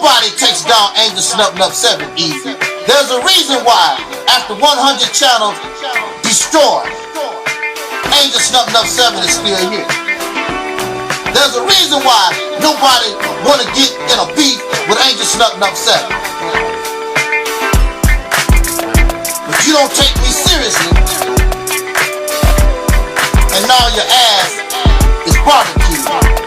Nobody takes down Angel Snuff 7 easy. There's a reason why, after 100 channels destroyed, Angel Snuff 7 is still here. There's a reason why nobody want to get in a beef with Angel Snuff 7. But you don't take me seriously, and now your ass is barbecued.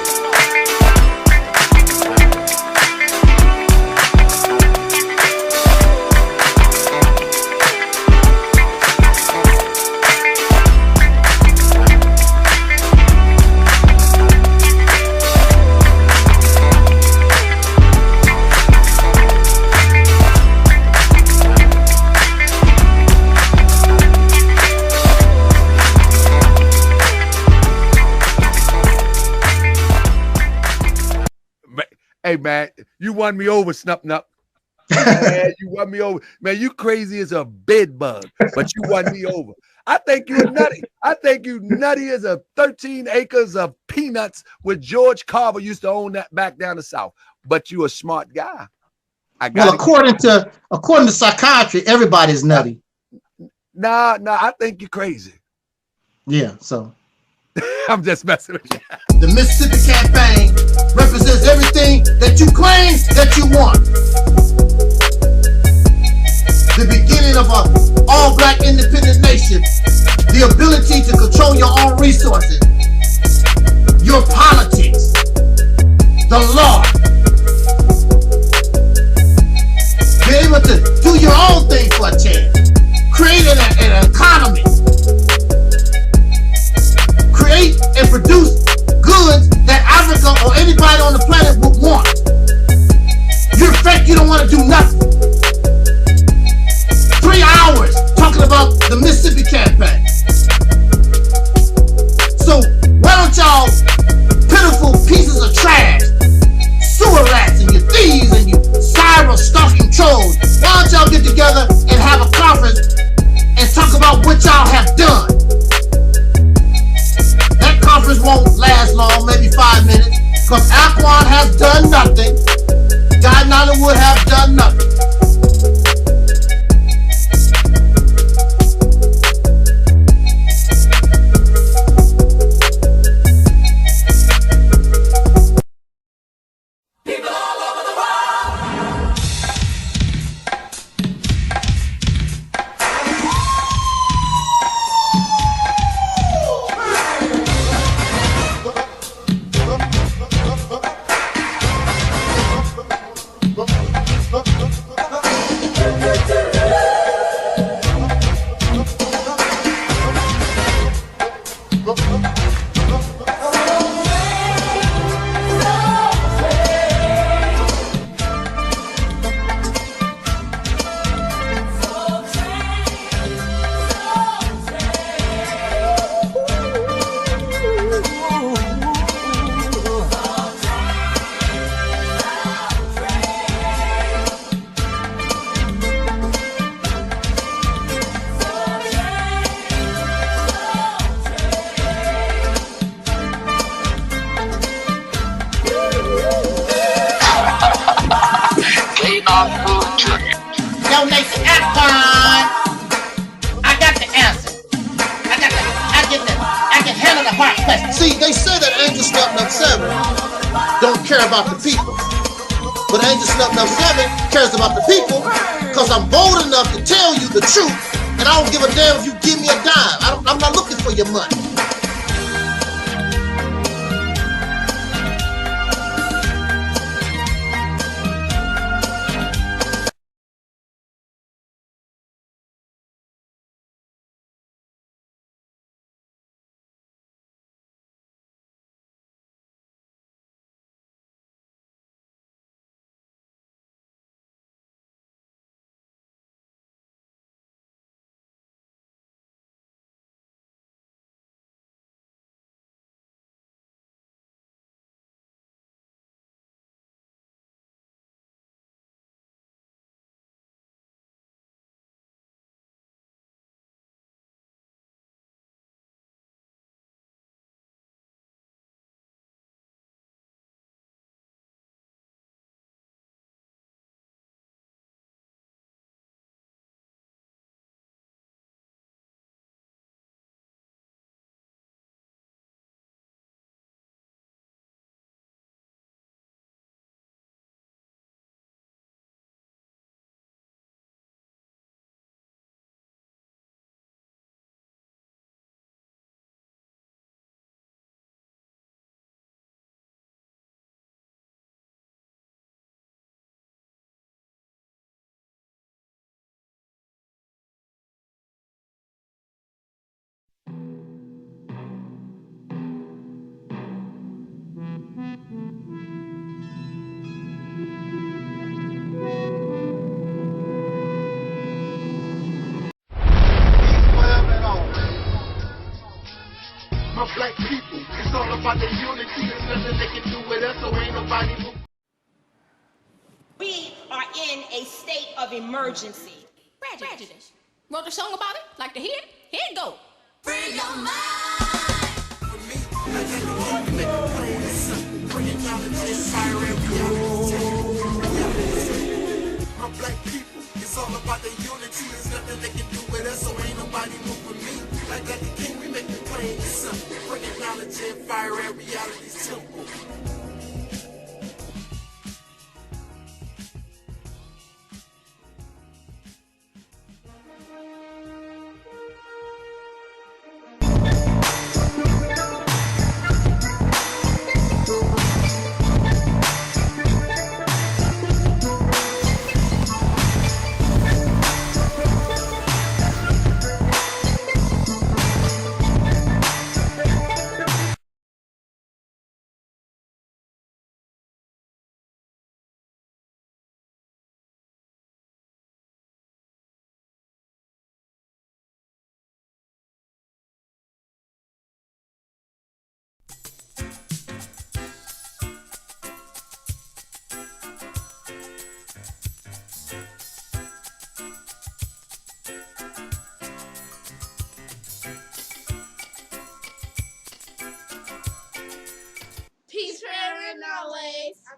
Hey, man, you won me over, Snuff Nup. Man, you won me over. Man, you crazy as a bed bug, but you won me over. I think you're nutty. I think you nutty as a 13 acres of peanuts with George Carver used to own that back down the South. But you a smart guy. Well, according to psychiatry, everybody's nutty. Nah, I think you're crazy. Yeah, so. I'm just messing with you. The Mississippi campaign represents everything that you claim that you want. The beginning of an all-black independent nation. The ability to control your own resources. Your politics. The law. Be able to do your own thing for a chance. Create an economy. Create and produce goods that Africa or anybody on the planet would want. You're fake, you don't want to do nothing. 3 hours talking about the Mississippi campaign. So why don't y'all pitiful pieces of trash, sewer rats and your thieves and you cyber stalking trolls, why don't y'all get together and have a conference and talk about what y'all have done? Conference won't last long, maybe 5 minutes, because Aquan has done nothing. God Nollywood have done nothing. People all over the world. Donate to Aquan. I got the answer. I can handle the hard question. See, they say that Angel Snuff 7 don't care about the people. But Angel Snuff 7 cares about the people because I'm bold enough to tell you the truth, and I don't give a damn if you give me a dime. I'm not looking for your money. with us, so ain't nobody move. We are in a state of emergency. Prejudice. Wrote a song about it? Like to hear it? Here it go. Free your mind. For me, I get the one to make a plan or something. Bringing knowledge and fire every my black people, it's all about the unity. There's nothing they can do with us, so ain't nobody move with me. Like that the king, we make the plan or something. Bringing knowledge and fire every reality's temple.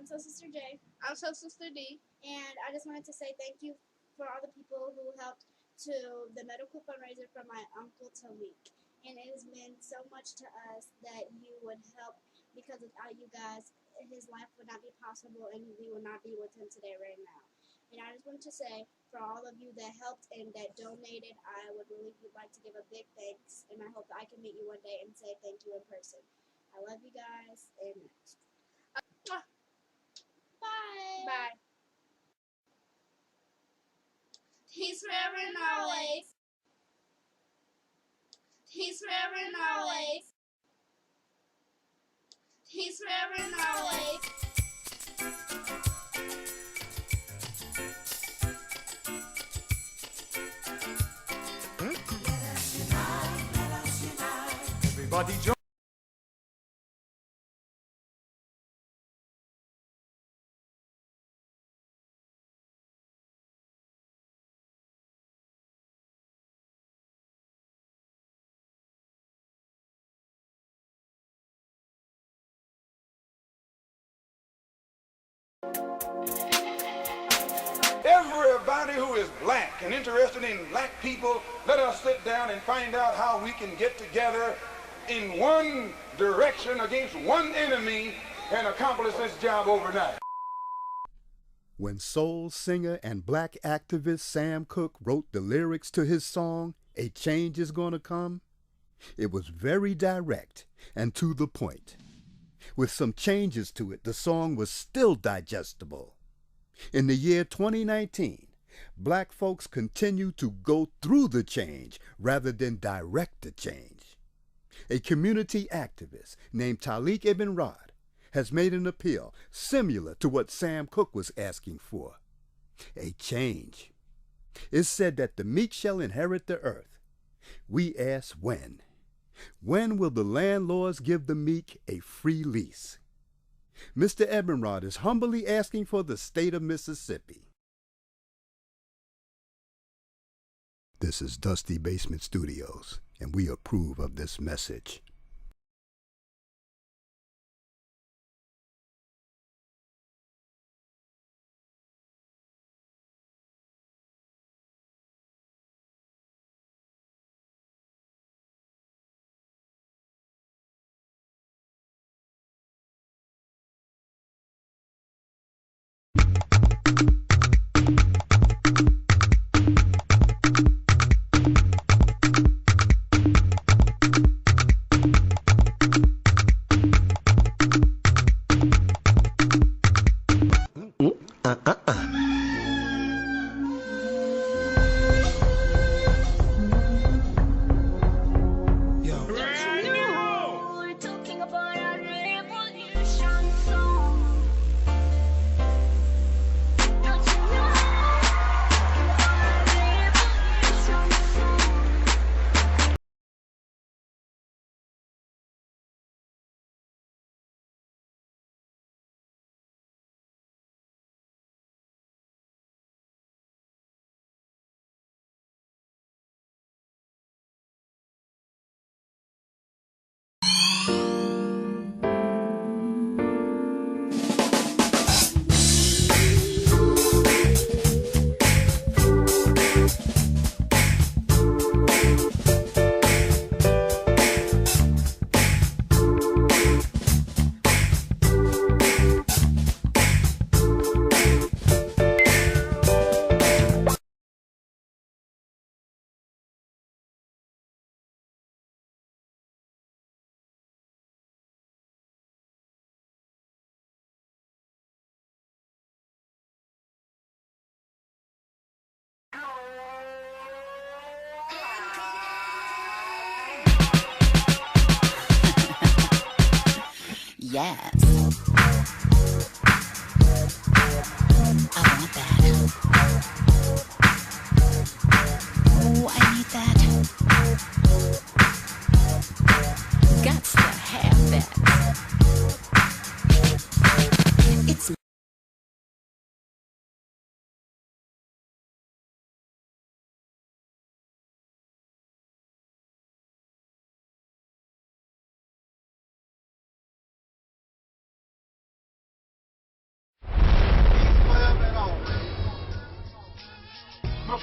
I'm Soul Sister J. I'm Soul Sister D. And I just wanted to say thank you for all the people who helped to the medical fundraiser for my uncle Taalik. And it has meant so much to us that you would help, because without you guys, his life would not be possible and we would not be with him today right now. And I just wanted to say, for all of you that helped and that donated, I would really like to give a big thanks. And I hope that I can meet you one day and say thank you in person. I love you guys. And bye. Bye. He's forever knowledge. He's forever knowledge. He's forever knowledge. Everybody join. Everybody who is black and interested in black people, let us sit down and find out how we can get together in one direction against one enemy and accomplish this job overnight. When soul singer and black activist Sam Cooke wrote the lyrics to his song, "A Change Is Gonna Come," it was very direct and to the point. With some changes to it, the song was still digestible. In the year 2019, black folks continue to go through the change rather than direct the change. A community activist named Taalik Ibn'rad has made an appeal similar to what Sam Cooke was asking for. A change. It's said that the meek shall inherit the earth. We ask when. When will the landlords give the meek a free lease? Mr. Ibn'rad is humbly asking for the state of Mississippi. This is Dusty Basement Studios, and we approve of this message. Yes. I want that. Oh, I need that. Gots to have that. It's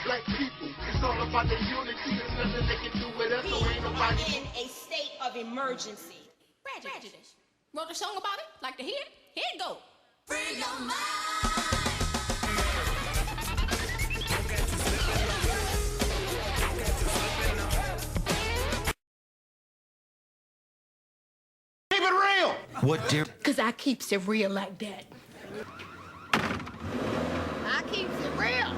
black people. It's all about the unity. There's nothing they can do with us, so ain't nobody. In a state of emergency. Prejudice. Wrote a song about it? Like to hear it? Here it go. Free your mind. Keep it real. What, dear? Cause I keeps it real like that. I keeps it real.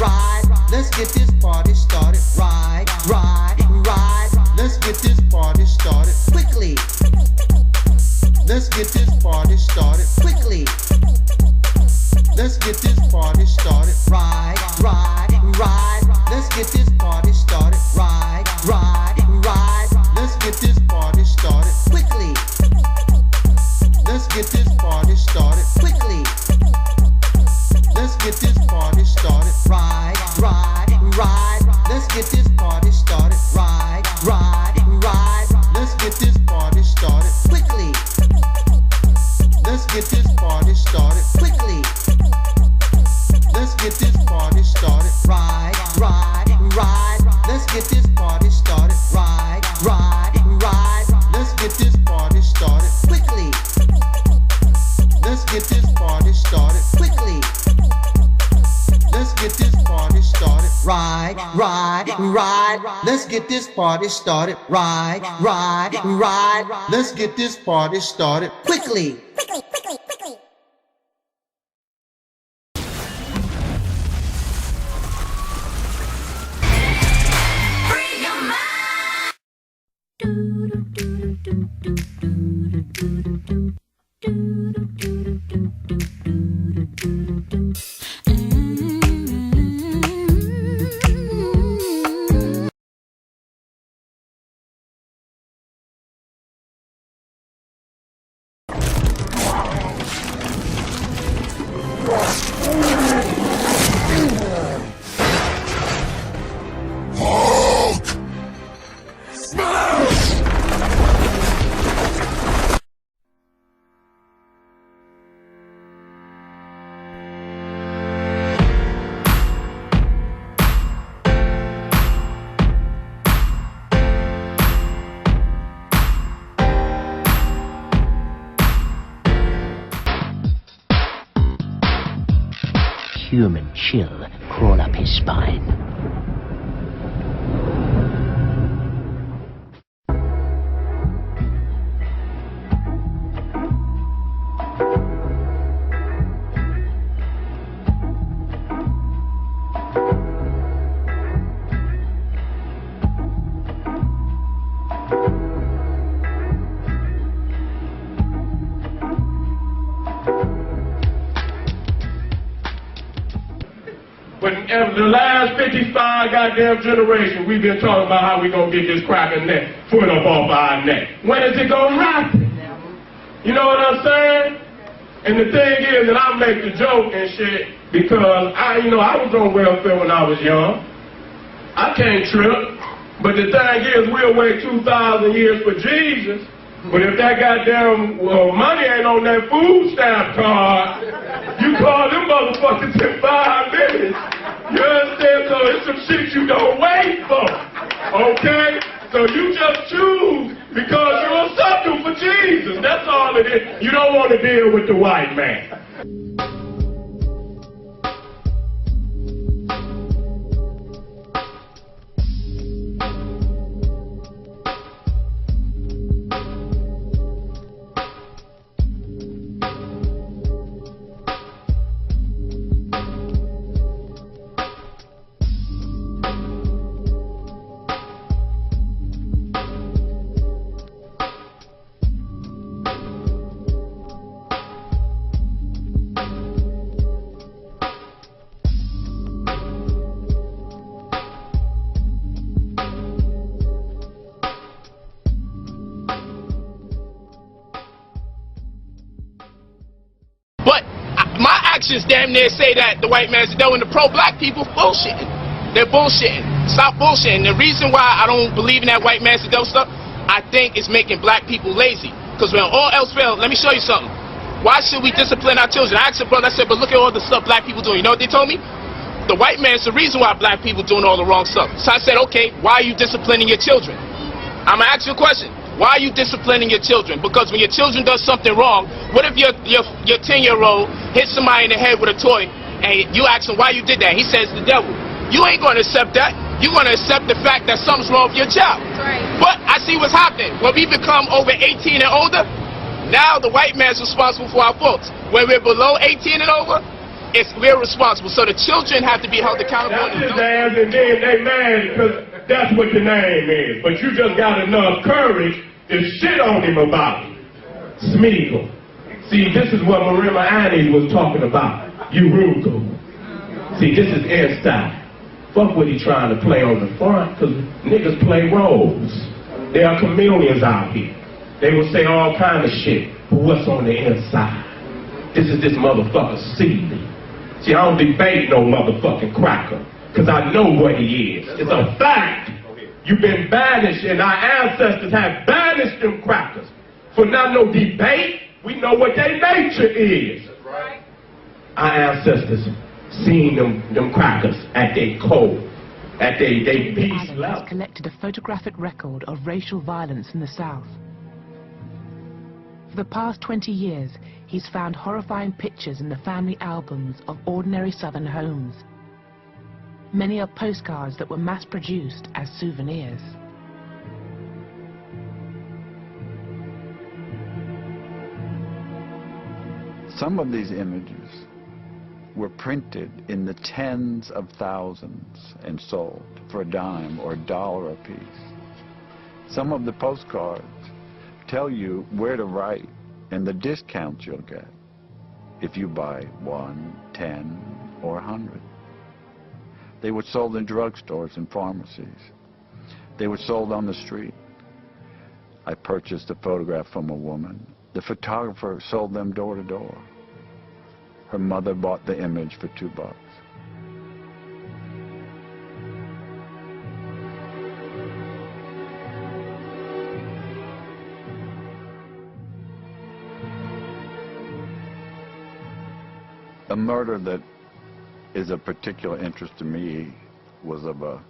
Ride, let's get this party started. Ride, let's get this party started quickly. Let's get this party started quickly. Let's get this party started. Ride, let's get this party started. Ride, let's get this party started quickly. Let's get this party started quickly. Let's get this party started. Ride, let's get this party started. Ride, let's get this party started quickly. Let's get this party started quickly. Let's get this party started. Ride, let's get this party started. Ride, let's get this party started quickly. Let's get this party started quickly. Let's get this party started. Ride, let's get this party started. Ride, let's get this party started quickly. Human chill crawl up his spine. When the last 55 goddamn generations, we've been talking about how we gonna get this cracker neck, foot up off our neck. When is it gonna happen? You know what I'm saying? And the thing is that I make the joke and shit because I was on welfare when I was young. I can't trip. But the thing is, we'll wait 2,000 years for Jesus. But if that goddamn money ain't on that food stamp card, you call them motherfuckers in 5 minutes. You understand? So it's some shit you don't wait for. Okay? So you just choose because you're a sucker for Jesus. That's all it is. You don't want to deal with the white man. Damn near say that the white man's doing the pro-black people bullshitting. They're bullshitting. Stop bullshitting. The reason why I don't believe in that white man's stuff, I think it's making black people lazy. Because when all else fails, let me show you something. Why should we discipline our children? I asked a brother, I said, but look at all the stuff black people doing. You know what they told me? The white man's the reason why black people doing all the wrong stuff. So I said, okay, why are you disciplining your children? I'm going to ask you a question. Why are you disciplining your children? Because when your children does something wrong, what if your 10-year-old hits somebody in the head with a toy and you ask him why you did that? He says the devil. You ain't going to accept that. You're going to accept the fact that something's wrong with your child. Right. But I see what's happening. When we become over 18 and older, now the white man's responsible for our faults. When we're below 18 and over, we're responsible. So the children have to be held accountable. That's his ass, and then they mad because that's what the name is. But you just got enough courage to shit on him about it. Smeagol. See, this is what Marima Annie was talking about. Urugu. See, this is airstyle. Fuck what he trying to play on the front, because niggas play roles. There are chameleons out here. They will say all kind of shit, but what's on the inside? This is this motherfucker seething. See, I don't debate no motherfucking cracker, because I know what he is. It's a fact. You've been banished, and our ancestors have banished them crackers. For not no debate, we know what their nature is. Right. Our ancestors seen them crackers at their core, at their beast level. Has collected a photographic record of racial violence in the South. For the past 20 years, he's found horrifying pictures in the family albums of ordinary Southern homes. Many are postcards that were mass-produced as souvenirs. Some of these images were printed in the tens of thousands and sold for a dime or $1 a piece. Some of the postcards tell you where to write and the discounts you'll get if you buy 1, 10, or 100. They were sold in drugstores and pharmacies. They were sold on the street. I purchased a photograph from a woman. The photographer sold them door to door. Her mother bought the image for $2. A murder that is of particular interest to me was of a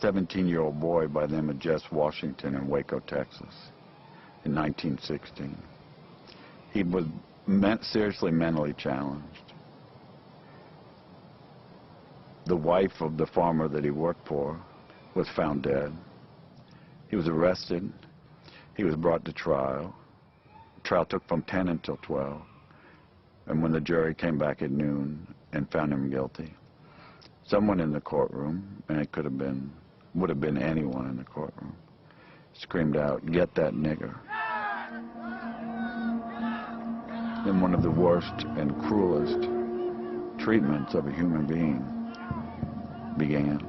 17-year-old boy by the name of Jess Washington in Waco, Texas, in 1916. He was seriously mentally challenged. The wife of the farmer that he worked for was found dead. He was arrested. He was brought to trial. The trial took from 10 until 12. And when the jury came back at noon and found him guilty, someone in the courtroom, and it would have been anyone in the courtroom, screamed out, "Get that nigger." In one of the worst and cruelest treatments of a human being began.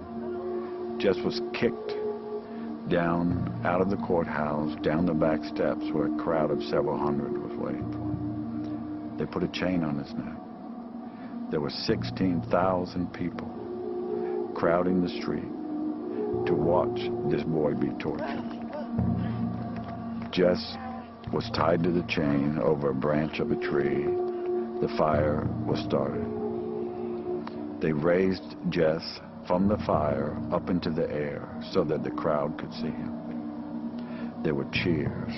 Jess was kicked down out of the courthouse, down the back steps where a crowd of several hundred was waiting for him. They put a chain on his neck. There were 16,000 people crowding the street to watch this boy be tortured. Jess was tied to the chain over a branch of a tree. The fire was started. They raised Jess from the fire up into the air so that the crowd could see him. There were cheers,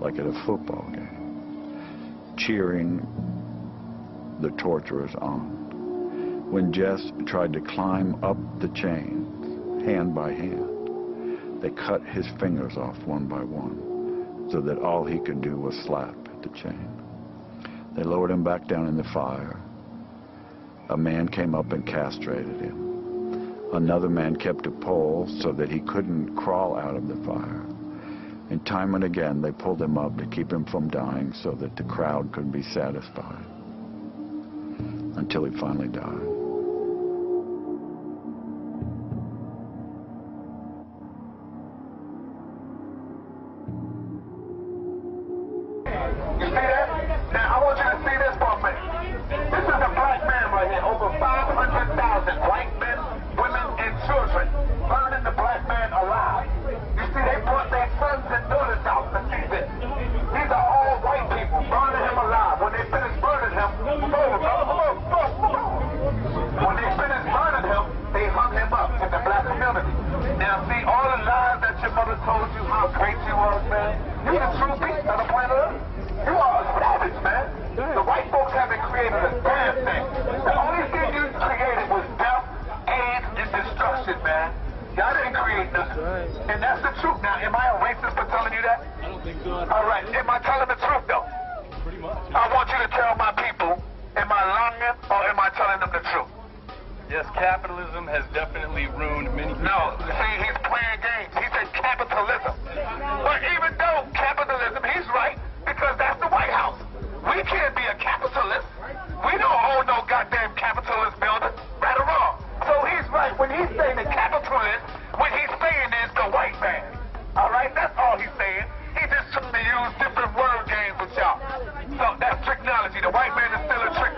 like at a football game, cheering the torturers on. When Jess tried to climb up the chains, hand by hand, they cut his fingers off one by one so that all he could do was slap at the chain. They lowered him back down in the fire. A man came up and castrated him. Another man kept a pole so that he couldn't crawl out of the fire. And time and again they pulled him up to keep him from dying so that the crowd could be satisfied. Until he finally died. You see that? Now I want you to see this for a minute. This is a black man right here, over 500,000 white men, women, and children burning the black man alive. You see, they brought their sons and daughters out to see this. These are all white people burning him alive. When they finish burning him, when they finish burning him, they hung him up in the black community. Now see, all the lies that your mother told you how great you was, man. You the true beast on the planet Earth. You are a savage, man. The white folks haven't created a damn thing. The only thing you created was death, AIDS, and destruction, man. Y'all didn't create nothing. And that's the truth. Now, am I a racist for telling you that? I don't think so. All right. Am I telling the truth, though? Pretty much. I want you to tell my people, am I lying or am I telling them the truth? Yes, capitalism has definitely ruined many people. No, see, he's playing games. He said capitalism. But even though capitalism, he's right, because that's the White House. We can't be a capitalist. We don't own no goddamn capitalist building, right or wrong. So he's right when he's saying the capitalist, what he's saying is the white man. All right, that's all he's saying. He just trying to use different word games with y'all. So that's technology. The white man is still a trick.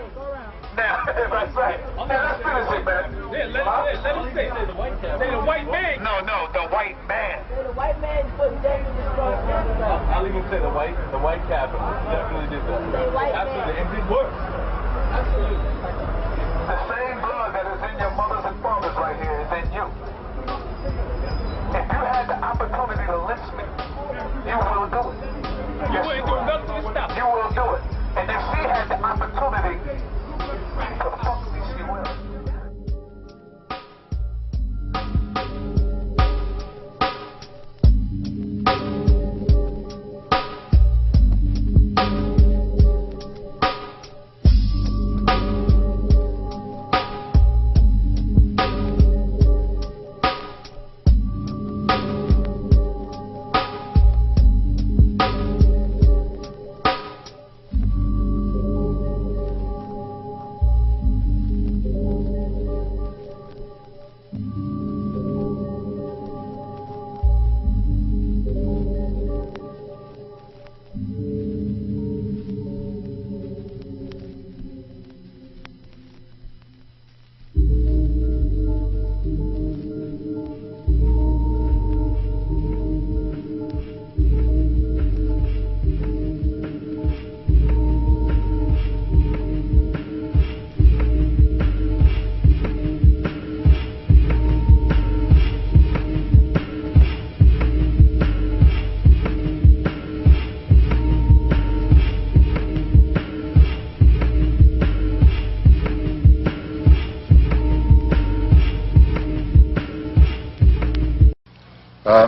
Now, that's right. Now, let's finish it, man. Yeah, let him say the white man. Say the white man. No, the white man. The white man put David in front of I'll even say the white capitalist definitely did that. Absolutely, and did work. Absolutely. The same blood that is in your mothers and fathers right here is in you. If you had the opportunity to lynch me, you will do it. You ain't doing nothing to stop it. You will do it. And if she had the opportunity, the fuck me, she will.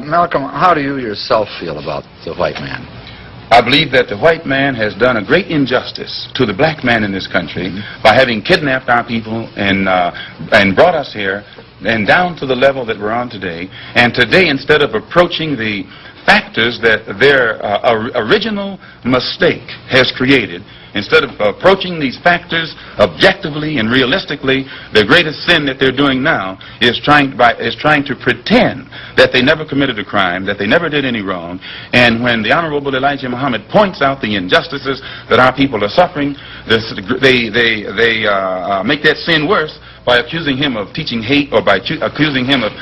Malcolm, how do you yourself feel about the white man? I believe that the white man has done a great injustice to the black man in this country by having kidnapped our people and brought us here and down to the level that we're on today. And today, instead of approaching the factors that their original mistake has created, instead of approaching these factors objectively and realistically, the greatest sin that they're doing now is trying to pretend that they never committed a crime, that they never did any wrong. And when the Honorable Elijah Muhammad points out the injustices that our people are suffering, they make that sin worse by accusing him of teaching hate, or by accusing him of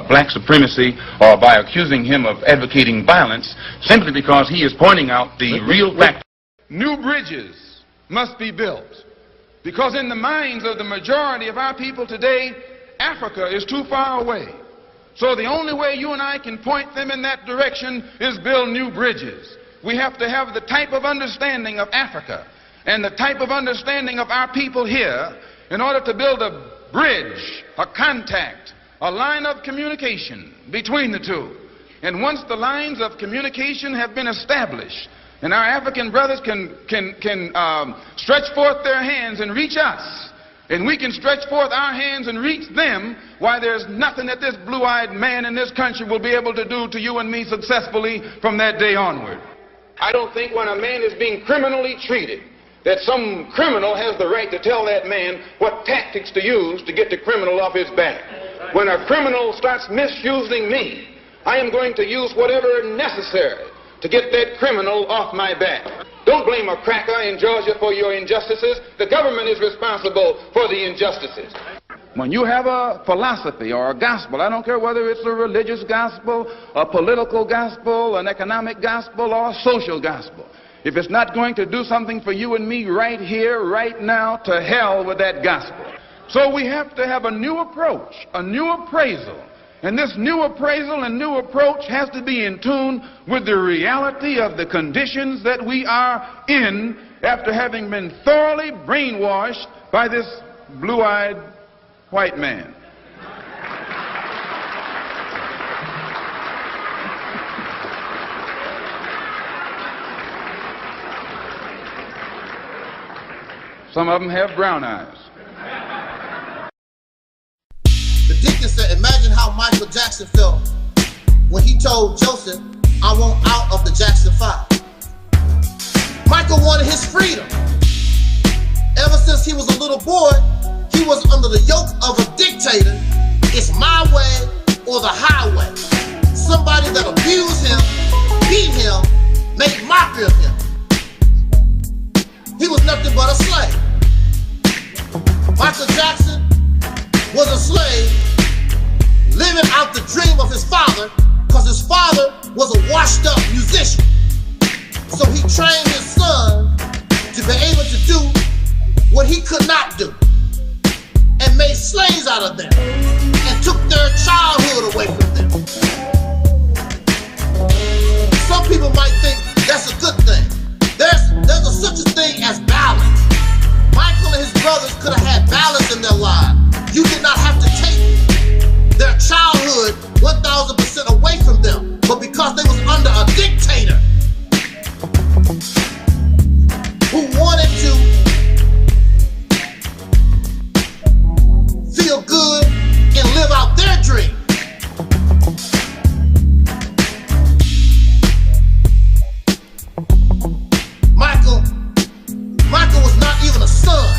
black supremacy, or by accusing him of advocating violence, simply because he is pointing out the real fact. New bridges must be built, because in the minds of the majority of our people today, Africa is too far away. So the only way you and I can point them in that direction is build new bridges. We have to have the type of understanding of Africa and the type of understanding of our people here in order to build a bridge, a contact, a line of communication between the two. And once the lines of communication have been established, and our African brothers can stretch forth their hands and reach us, and we can stretch forth our hands and reach them, why, there's nothing that this blue-eyed man in this country will be able to do to you and me successfully from that day onward. I don't think when a man is being criminally treated, that some criminal has the right to tell that man what tactics to use to get the criminal off his back. When a criminal starts misusing me, I am going to use whatever necessary to get that criminal off my back. Don't blame a cracker in Georgia for your injustices. The government is responsible for the injustices. When you have a philosophy or a gospel, I don't care whether it's a religious gospel, a political gospel, an economic gospel, or a social gospel, if it's not going to do something for you and me right here, right now, to hell with that gospel. So we have to have a new approach, a new appraisal. And this new appraisal and new approach has to be in tune with the reality of the conditions that we are in after having been thoroughly brainwashed by this blue-eyed white man. Some of them have brown eyes. The deacon said, imagine how Michael Jackson felt when he told Joseph, I want out of the Jackson 5. Michael wanted his freedom. Ever since he was a little boy, he was under the yoke of a dictator. It's my way or the highway. Somebody that abused him, beat him, made mockery of him. He was nothing but a slave. Michael Jackson was a slave living out the dream of his father, because his father was a washed up musician. So he trained his son to be able to do what he could not do, and made slaves out of them and took their childhood away from them. Some people might think that's a good thing. There's such a thing as balance. Michael and his brothers could have had balance in their lives. You did not have to take their childhood 1,000% away from them, but because they was under a dictator who wanted to feel good and live out their dream. Michael was not even a son.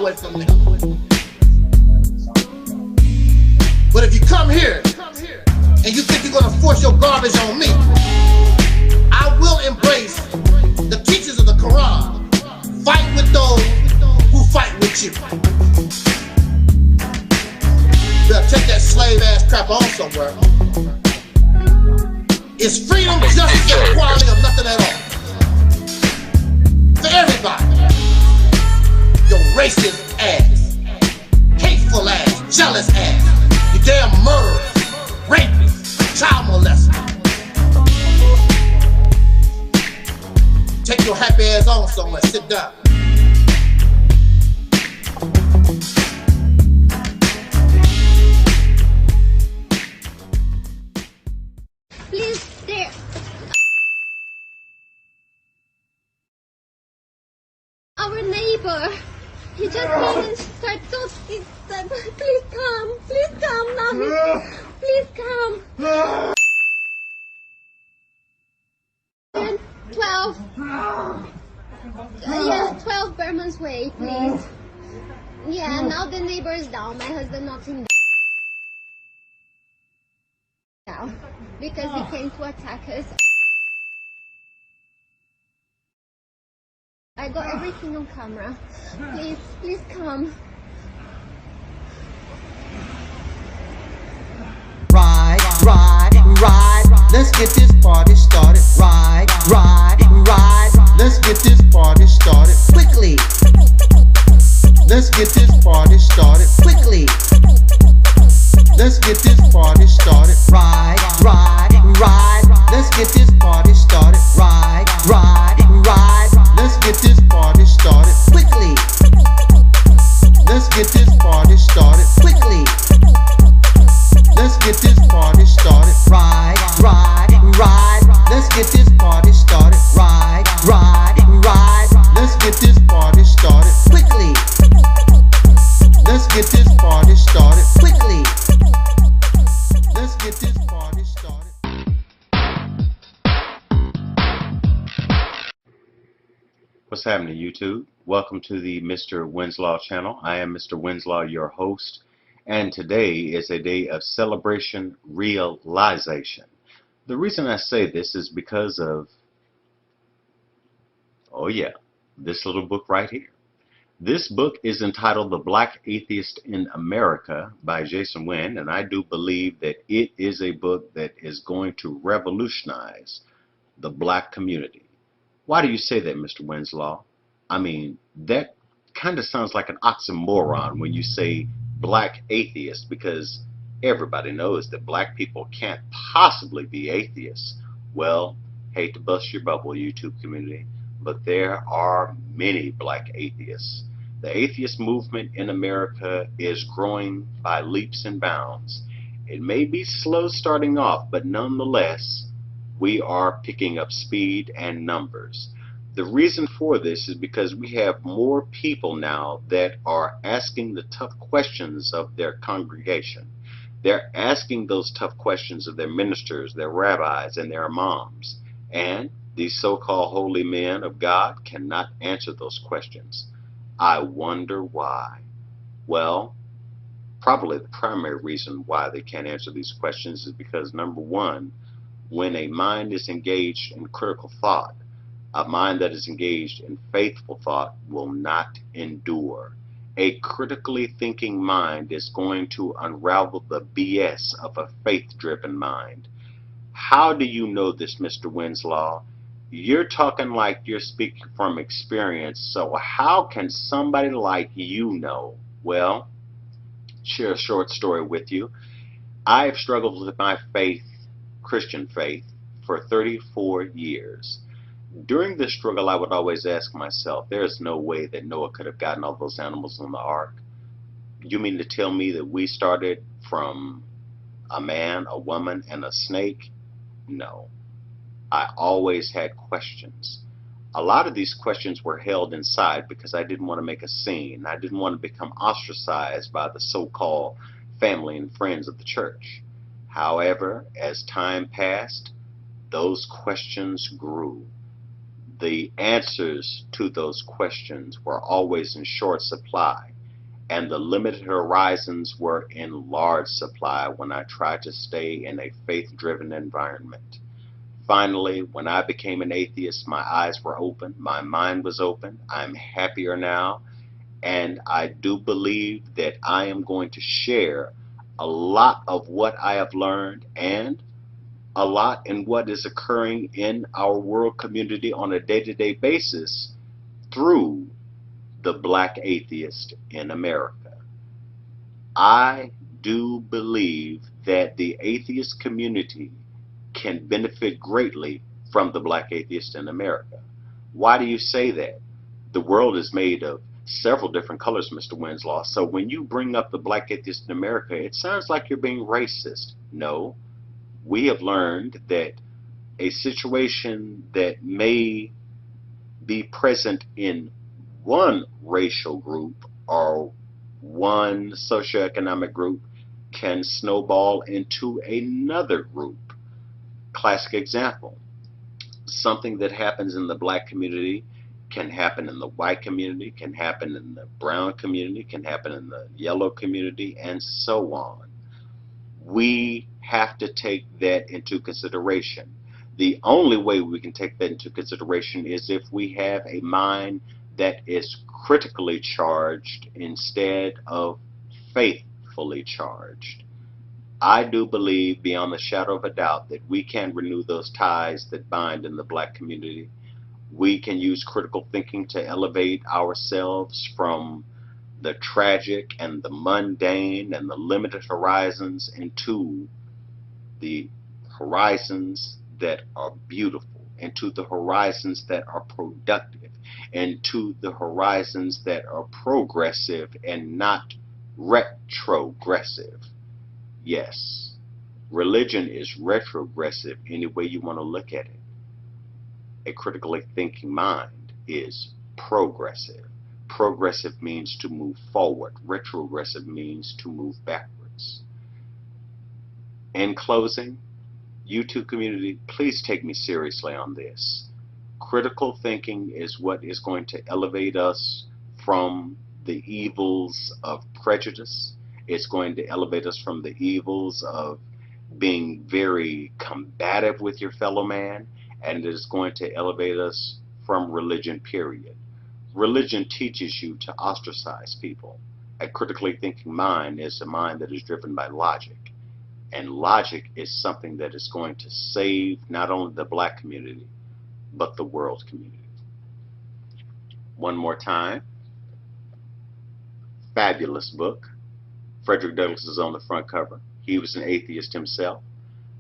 away from them. But if you come here and you think you're gonna force your garbage on me, I will embrace the teachings of the Quran. Fight with those who fight with you. Better take that slave ass crap on somewhere. It's freedom, justice, and equality, or nothing at all. For everybody. Your racist ass, hateful ass, jealous ass, you damn murderer, rapist, child molester. Take your happy ass on somewhere, sit down. Please, there. Our neighbor, he just came and started so sick. Please come now. Please come. And 12. Yes, 12 Berman's Way, please. Yeah, now the neighbor is down. My husband not in down because he came to attack us. I got everything on camera. Please come. Ride. Let's get this party started. Ride. Let's get this party started quickly. Let's get this party started quickly. Let's get this party started. Ride. Let's get this party started. Ride. Let's get this party started quickly. Let's get this party started quickly. Let's get this party started. Ride. Let's get this party started. Ride. Let's get this party started quickly. Let's get this party started quickly. Let's get this party started. What's happening, YouTube? Welcome to the Mr. Winslow channel. I am Mr. Winslow, your host, and today is a day of celebration, realization. The reason I say this is because of, oh yeah, this little book right here. This book is entitled The Black Atheist in America by Jason Wynn, and I do believe that it is a book that is going to revolutionize the black community. Why do you say that, Mr. Winslow? I mean, that kind of sounds like an oxymoron when you say black atheist, because everybody knows that black people can't possibly be atheists. Well, hate to bust your bubble, YouTube community, but there are many black atheists. The atheist movement in America is growing by leaps and bounds. It may be slow starting off, but nonetheless, we are picking up speed and numbers. The reason for this is because we have more people now that are asking the tough questions of their congregation. They're asking those tough questions of their ministers, their rabbis, and their imams. And these so-called holy men of God cannot answer those questions. I wonder why. Well, probably the primary reason why they can't answer these questions is because, number one, when a mind is engaged in critical thought, a mind that is engaged in faithful thought will not endure. A critically thinking mind is going to unravel the BS of a faith-driven mind. How do you know this, Mr. Winslow? You're talking like you're speaking from experience, so how can somebody like you know? Well, share a short story with you. I've struggled with my faith, Christian faith, for 34 years. During this struggle, I would always ask myself, there's no way that Noah could have gotten all those animals on the ark. You mean to tell me that we started from a man, a woman, and a snake? No. I always had questions. A lot of these questions were held inside because I didn't want to make a scene. I didn't want to become ostracized by the so-called family and friends of the church. However, as time passed, those questions grew. The answers to those questions were always in short supply. and the limited horizons were in large supply when I tried to stay in a faith-driven environment. Finally, when I became an atheist, my eyes were open, my mind was open. I'm happier now, and I do believe that I am going to share a lot of what I have learned and a lot in what is occurring in our world community on a day-to-day basis through the Black atheist in America. I do believe that the atheist community can benefit greatly from the Black atheist in America. Why do you say that? The world is made of several different colors, Mr. Winslow. So when you bring up the Black atheist in America, it sounds like you're being racist. No, we have learned that a situation that may be present in one racial group or one socioeconomic group can snowball into another group. Classic example, something that happens in the Black community can happen in the white community, can happen in the brown community, can happen in the yellow community, and so on. We have to take that into consideration. The only way we can take that into consideration is if we have a mind that is critically charged instead of faithfully charged. I do believe beyond the shadow of a doubt that we can renew those ties that bind in the Black community. We can use critical thinking to elevate ourselves from the tragic and the mundane and the limited horizons into the horizons that are beautiful, into the horizons that are productive, into the horizons that are progressive and not retrogressive. Yes, religion is retrogressive any way you want to look at it. A critically thinking mind is progressive. Progressive means to move forward. Retrogressive means to move backwards. In closing, YouTube community, please take me seriously on this. Critical thinking is what is going to elevate us from the evils of prejudice. It's going to elevate us from the evils of being very combative with your fellow man, and it is going to elevate us from religion, period. Religion teaches you to ostracize people. A critically thinking mind is a mind that is driven by logic. And logic is something that is going to save not only the Black community, but the world community. One more time. Fabulous book. Frederick Douglass is on the front cover. He was an atheist himself.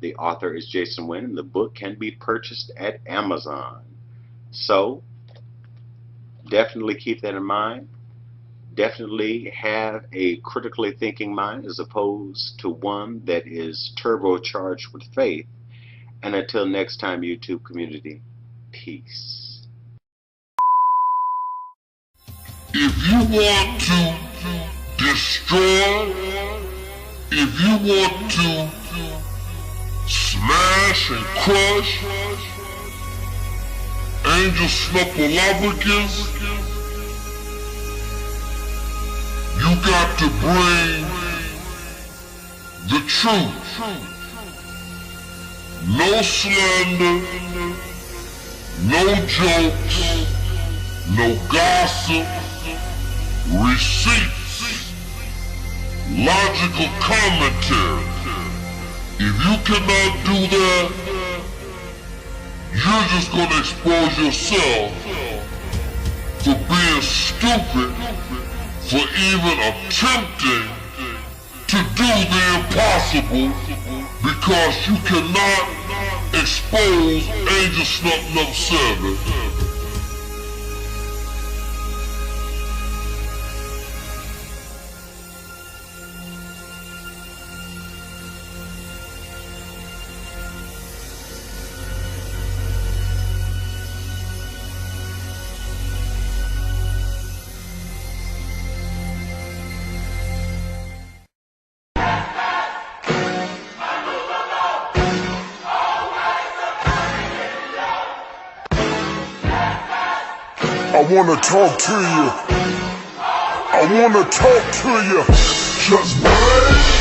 The author is Jason Wynn, and the book can be purchased at Amazon. So, definitely keep that in mind. Definitely have a critically thinking mind as opposed to one that is turbocharged with faith. And until next time, YouTube community, peace. If you want to destroy, if you want to smash and crush angel snuffleupagus, you got to bring the truth. No slander, no jokes, no gossip, receipts, logical commentary. If you cannot do that, you're just going to expose yourself for being stupid, for even attempting to do the impossible, because you cannot expose Angel Snuff 7. I wanna talk to you. I I wanna talk to you. Just wait.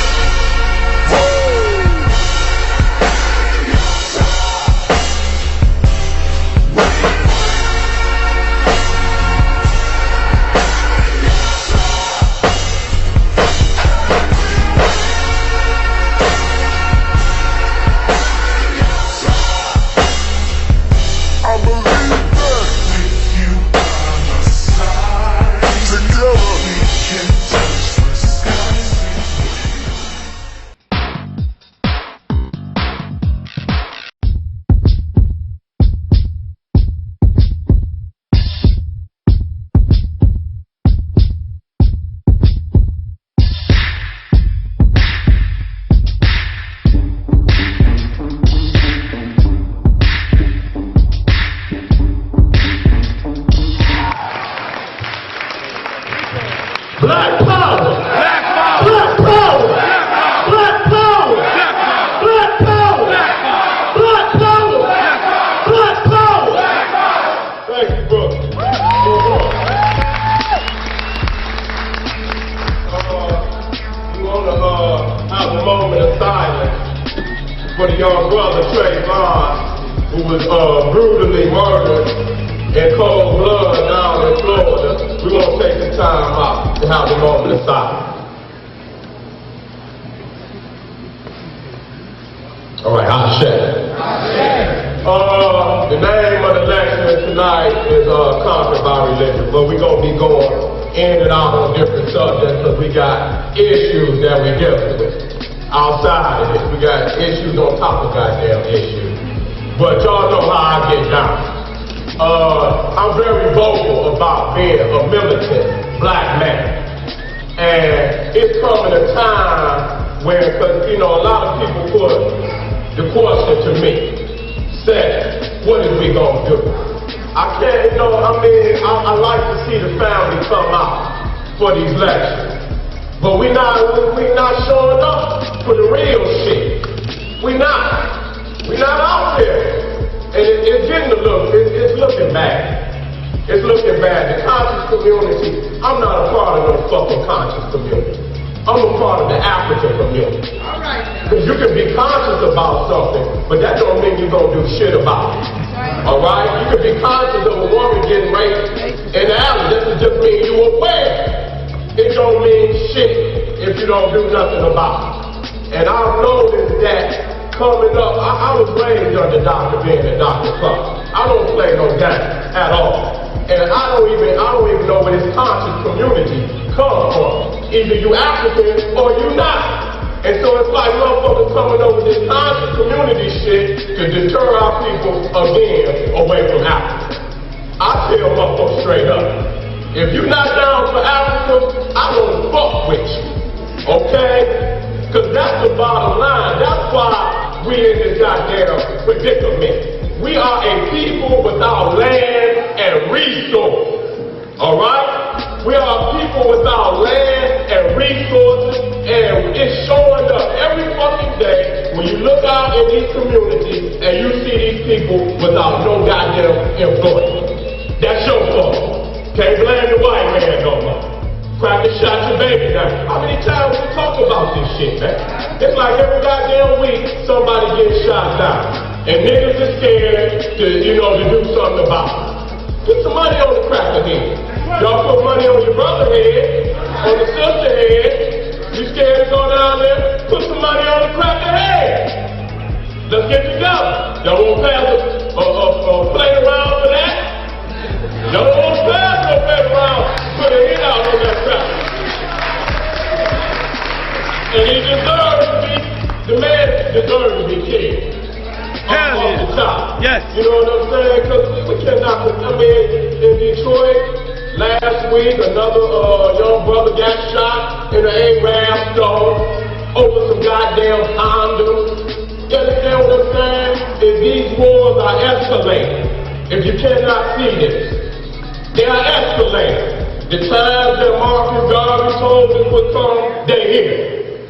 For these lectures, but we not showing up for the real shit. We not out there, and it's getting it's looking bad. It's looking bad. The conscious community. I'm not a part of no fucking conscious community. I'm a part of the African community. All right. Because you can be conscious about something, but that don't mean you're gonna do shit about it. All right. You can be conscious of a woman getting raped in the alley. That just means you aware. It don't mean shit if you don't do nothing about it. And I've noticed that coming up, I was raised under Dr. Ben and Dr. Clark. I don't play no game at all. And I don't even know where this conscious community comes from. Either you African or you not. And so it's like motherfuckers coming over this conscious community shit to deter our people again away from Africa. I tell motherfuckers straight up. If you're not down for Africa, I don't fuck with you, okay? Because that's the bottom line. That's why we in this goddamn predicament. We are a people without land and resources, all right? We are a people without land and resources, and it's showing up every fucking day when you look out in these communities and you see these people without no goddamn employment. That's your fault. Can't blame the white man no more. Cracker shot your baby down. How many times we talk about this shit, man? It's like every goddamn week somebody gets shot down. And niggas are scared to do something about it. Put some money on the cracker head. Y'all put money on your brother head, on the sister head. You scared to go down there? Put some money on the cracker head. Let's get together. Y'all won't pass a play around for that? Y'all won't pass no play around. Put a hit out on that cracker. And he deserves to be, the man deserves to be killed. Off the top. Yes. You know what I'm saying? Because we cannot, in Detroit, last week, another young brother got shot in an Arab store over some goddamn condoms. You understand what I'm saying? If these wars are escalating, if you cannot see this, they are escalating. The times that Marcus Garvey told us would come, they here.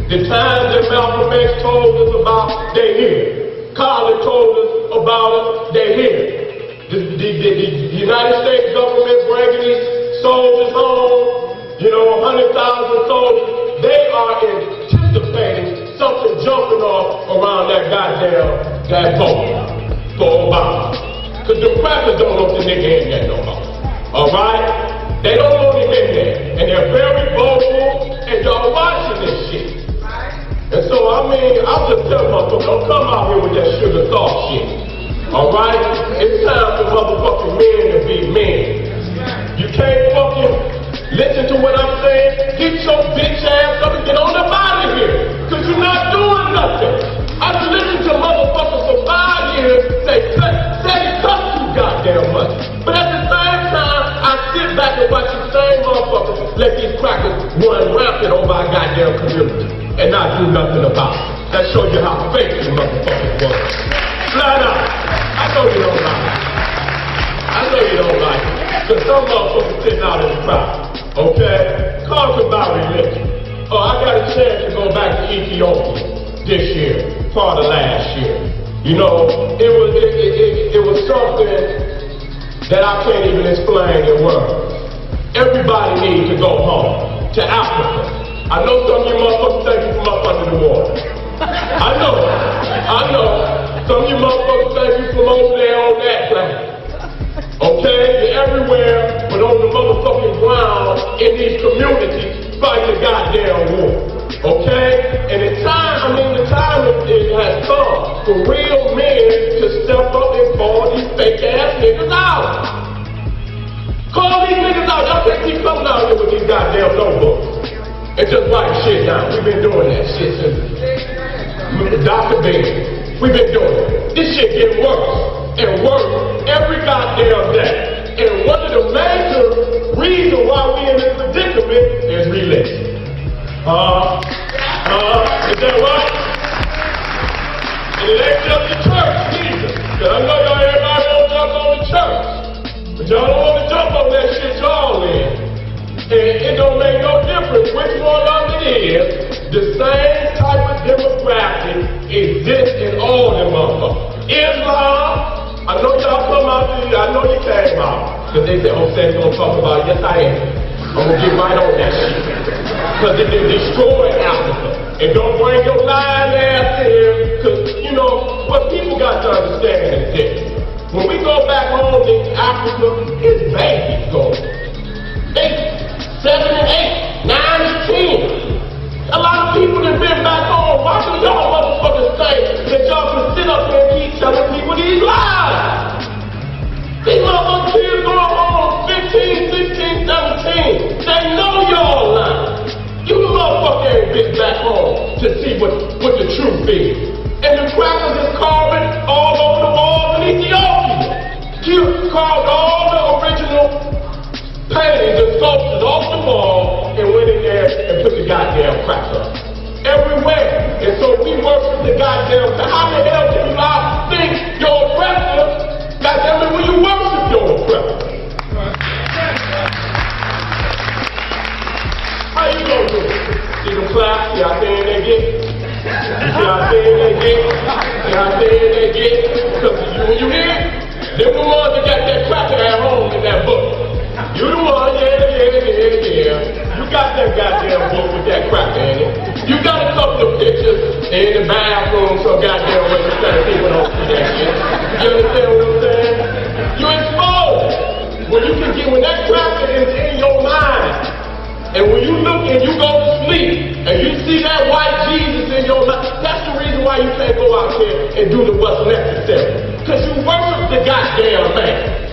The times that Malcolm X told us about, they here. Carter told us about it, they here. The United States government bringing these soldiers home, you know, 100,000 soldiers, they are anticipating something jumping off around that vote for Obama. Because the crackers don't want the nigga in there no more. Alright? They don't want him in there. And they're very vocal, and y'all watching this shit. And so, I mean, I'll just tell motherfuckers, don't come out here with that sugar salt shit. Alright? It's time for motherfucking men to be men. You can't fucking listen to what I'm saying. Get your bitch ass up and get on up out of here. Because you're not doing nothing. I've listened to motherfuckers for 5 years say cuss too goddamn much. But at the same time, I sit back and watch the same motherfuckers let these crackers run rampant over our goddamn community and not do nothing about it. That shows you how fake the motherfuckers was. Flat out. I know you don't like it. I know you don't like it. Because some motherfuckers sitting out in the crowd. Okay? Talk about religion. Oh, I got a chance to go back to Ethiopia this year, part of last year. You know, it was something that I can't even explain in words. Everybody needs to go home to Africa. I know some of you motherfuckers think you from up under the water. I know. Some of you motherfuckers think you from over there on that planet. Okay? You're everywhere, but on the motherfucking ground in these communities fighting the goddamn war. Okay? And the time has come for real men to step up and call these fake ass niggas out. Call these niggas out. Y'all can't keep coming out here with these goddamn notebooks and just writing shit down. We've been doing that shit since Dr. Baby. We've been doing it. This shit getting worse and worse every goddamn day. And one of the major reasons why we in this predicament is religion. Is that right? And it ain't just the church either. Cause I know y'all everybody don't jump on the church. But y'all don't want to jump on that shit y'all in. And it don't make no difference which one of it is. The same type of demographic exists in all them motherfuckers. Islam, I know y'all come out there, I know you came out. Cause they say, oh, Sam's gonna talk about it. Yes, I am. I'm gonna get right on that shit. Cause it done destroyed Africa. And don't bring your lying ass in here, cause you know, what people got to understand is this. When we go back home in Africa, it's babies going. 8, 7 and 8, 9 and 10. A lot of people that been back home. Why do y'all motherfuckers say that y'all can sit up here and keep telling people these lies? These motherfuckers kids going home 15, 16, 17. They know y'all lying. You motherfuckers ain't been back home to see what the truth is. And the crackers is carving all over the walls in Ethiopia. You carved all the original paintings and sculptures off the wall and went in there and put the goddamn cracker up. Everywhere. And so we worship the goddamn. So how the hell can you not think your oppressor? Goddamn it, when you worship your oppressor. How you gonna do it? See them claps? See how thin they get? You see how thin they get? See how thin they get? Because you hear? They're the ones that got that cracker at home in that book. You the one, yeah. You got that goddamn book with that cracker in it. You got a couple of pictures in the bathroom so goddamn way you tell people don't see that shit. You understand what I'm saying? You exposed. When that cracker is in your mind, and when you look and you go to sleep, and you see that white Jesus in your life, that's the reason why you can't go out there and do the what's necessary. Because you worship the goddamn man.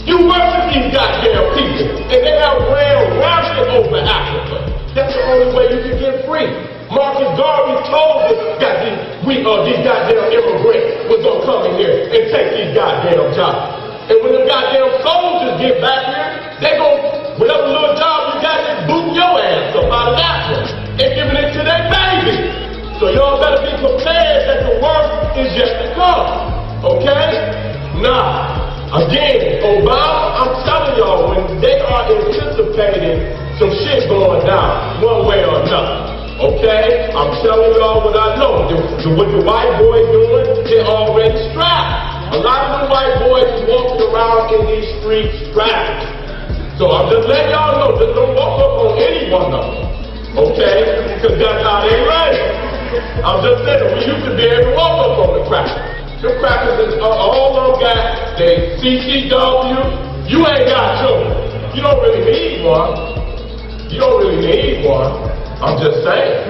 You worship these goddamn people, and they have ran rampant over Africa. That's the only way you can get free. Marcus Garvey told us that these goddamn immigrants was gonna come in here and take these goddamn jobs. And when the goddamn soldiers get back here, they gon' whatever little job you got, just boot your ass up out of that one and giving it to their baby. So y'all better be prepared that the worst is yet to come. Okay? Now, again, Obama, I'm telling y'all, when they are anticipating some shit going down, one way or another. Okay? I'm telling y'all what I know. What the white boys doing, they're already strapped. A lot of the white boys is walking around in these streets strapped. So I'm just letting y'all know, just don't walk up on any one of them, okay? Because that's how they raised. I'm just saying, we used to be able to walk up on the crackers. The crackers, all of them got they CCW. You ain't got yours. You don't really need one. You don't really need one. I'm just saying.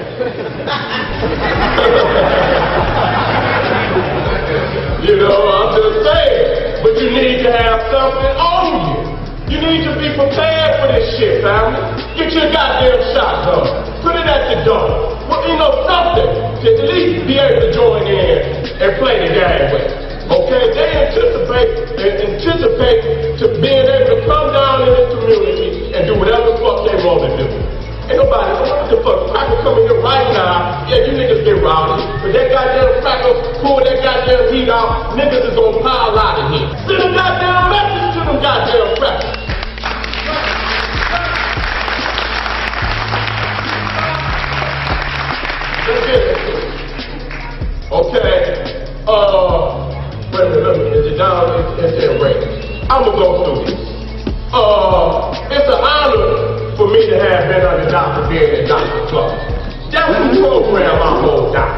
You know, I'm just saying. But you need to have something on you. You need to be prepared for this shit, family. Get your goddamn shotgun. Put it at the door. Well, you know, something to at least be able to join in and play the game with. Okay? They anticipate to being able to come down in this community and do whatever the fuck they want to do. Ain't nobody, what the fuck, cracker coming here right now, yeah, you niggas get rowdy, but that goddamn cracker pull that goddamn heat out, niggas is gonna pile out of here. Send a goddamn message to them goddamn crackers. Let's get into it. Okay, wait a minute, is it down? It's in red. I'm gonna go through this. It's an honor for me to have been under Dr. Ben and Dr. Clark. That was the program I hold down.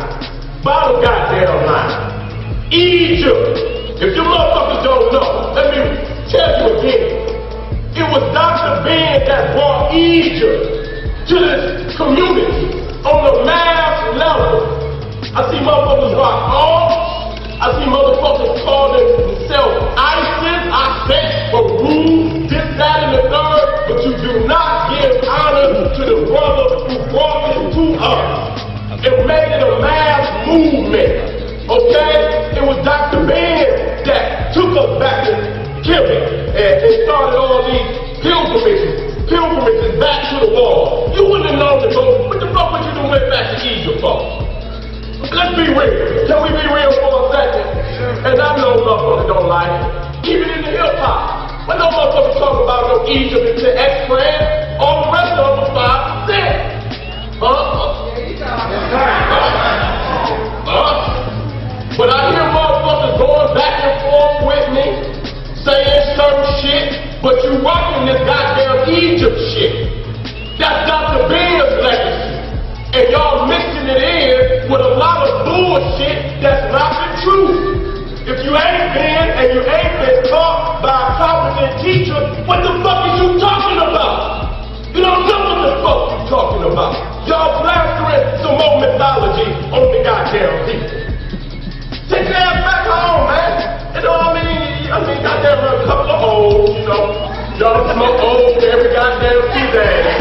Bottom goddamn line. Egypt. If you motherfuckers don't know, let me tell you again. It was Dr. Ben that brought Egypt to this community on the mass level. I see motherfuckers rock off. I see motherfuckers calling themselves ISIS, I bet, Peru, this, that, and the third, but you do not give honor to the brother who brought this to us. It made it a mass movement, okay? It was Dr. Ben that took us back to killing and started all these pilgrimages back to the wall. You wouldn't have known to go, what the fuck would you do went back to Egypt for? Let's be real. Can we be real for a second? And I know motherfuckers don't like it. Even in the hip-hop. When no motherfuckers talk about no Egypt and say X-Brand, all the rest of them are 5 cents. But I hear motherfuckers going back and forth with me, saying certain shit, but you rocking this goddamn Egypt shit. That's Dr. Ben's legacy. And y'all mixing it in with a lot of bullshit that's not the truth. If you ain't been and you ain't been taught by a competent teacher, what the fuck is you talking about? You don't know what the fuck you talking about. Y'all plastering some more mythology on the goddamn people. Take your ass back home, man. You know what I mean? Goddamn a couple of O's, you know. Y'all smoke O's every goddamn few days.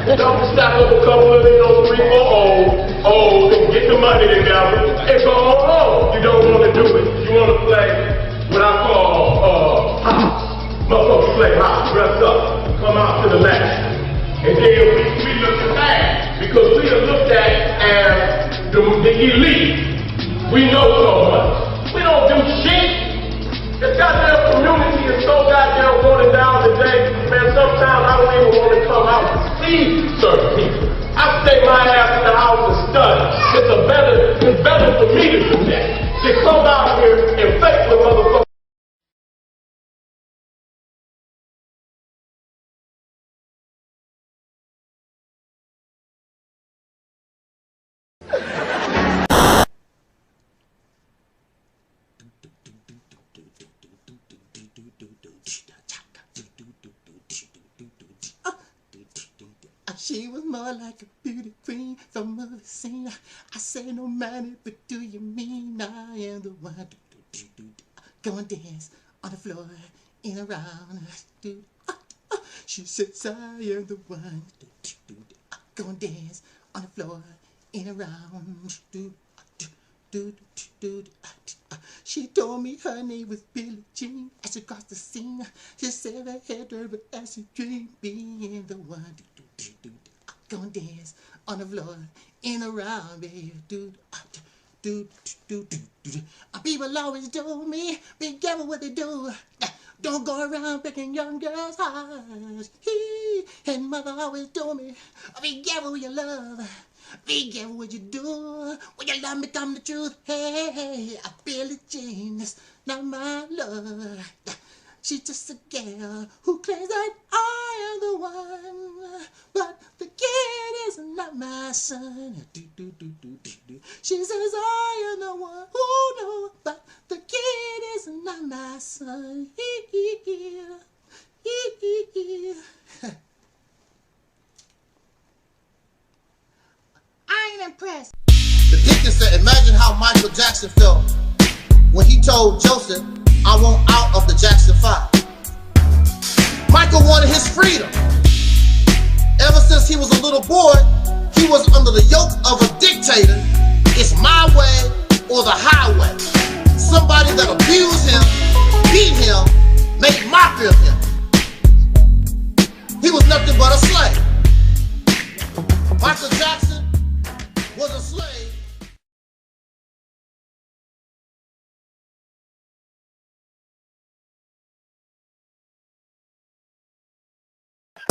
Y'all can stack up a couple of, 3 or 4 O's and get the money together and go home. You don't want to do it. You want to play what I call house. Motherfuckers play house, dress up, come out to the left. And then we look at that because we are looked at as the elite. We know so much. We don't do shit. This goddamn community is so goddamn running down today, man, sometimes I don't even want to come out and see certain people. I stay my ass in the house and study. It's better for me to do that. To come out here and fake with motherfuckers. She was more like a beauty queen from the scene. I say no man, but do you mean I am the one? Go and dance on the floor in around. She says I am the one. Go and dance on the floor in around. She told me her name was Billie Jean. As she crossed the scene, she said her head over as she dreamed being the one. Go and dance on the floor in around, baby. People always told me, be careful what they do. Don't go around breaking young girls' hearts. And mother always told me, be careful with your love. Be careful what you do. When your love become the truth. Hey, Billie Jean, that's not my love. She's just a girl who claims that I am the one, but the kid is not my son. She says I am the one who knows, but the kid is not my son. I ain't impressed. The deacon said, imagine how Michael Jackson felt when he told Joseph, I want out of the Jackson 5. Michael wanted his freedom. Ever since he was a little boy, he was under the yoke of a dictator. It's my way or the highway. Somebody that abused him, beat him, made mockery of him. He was nothing but a slave. Michael Jackson was a slave.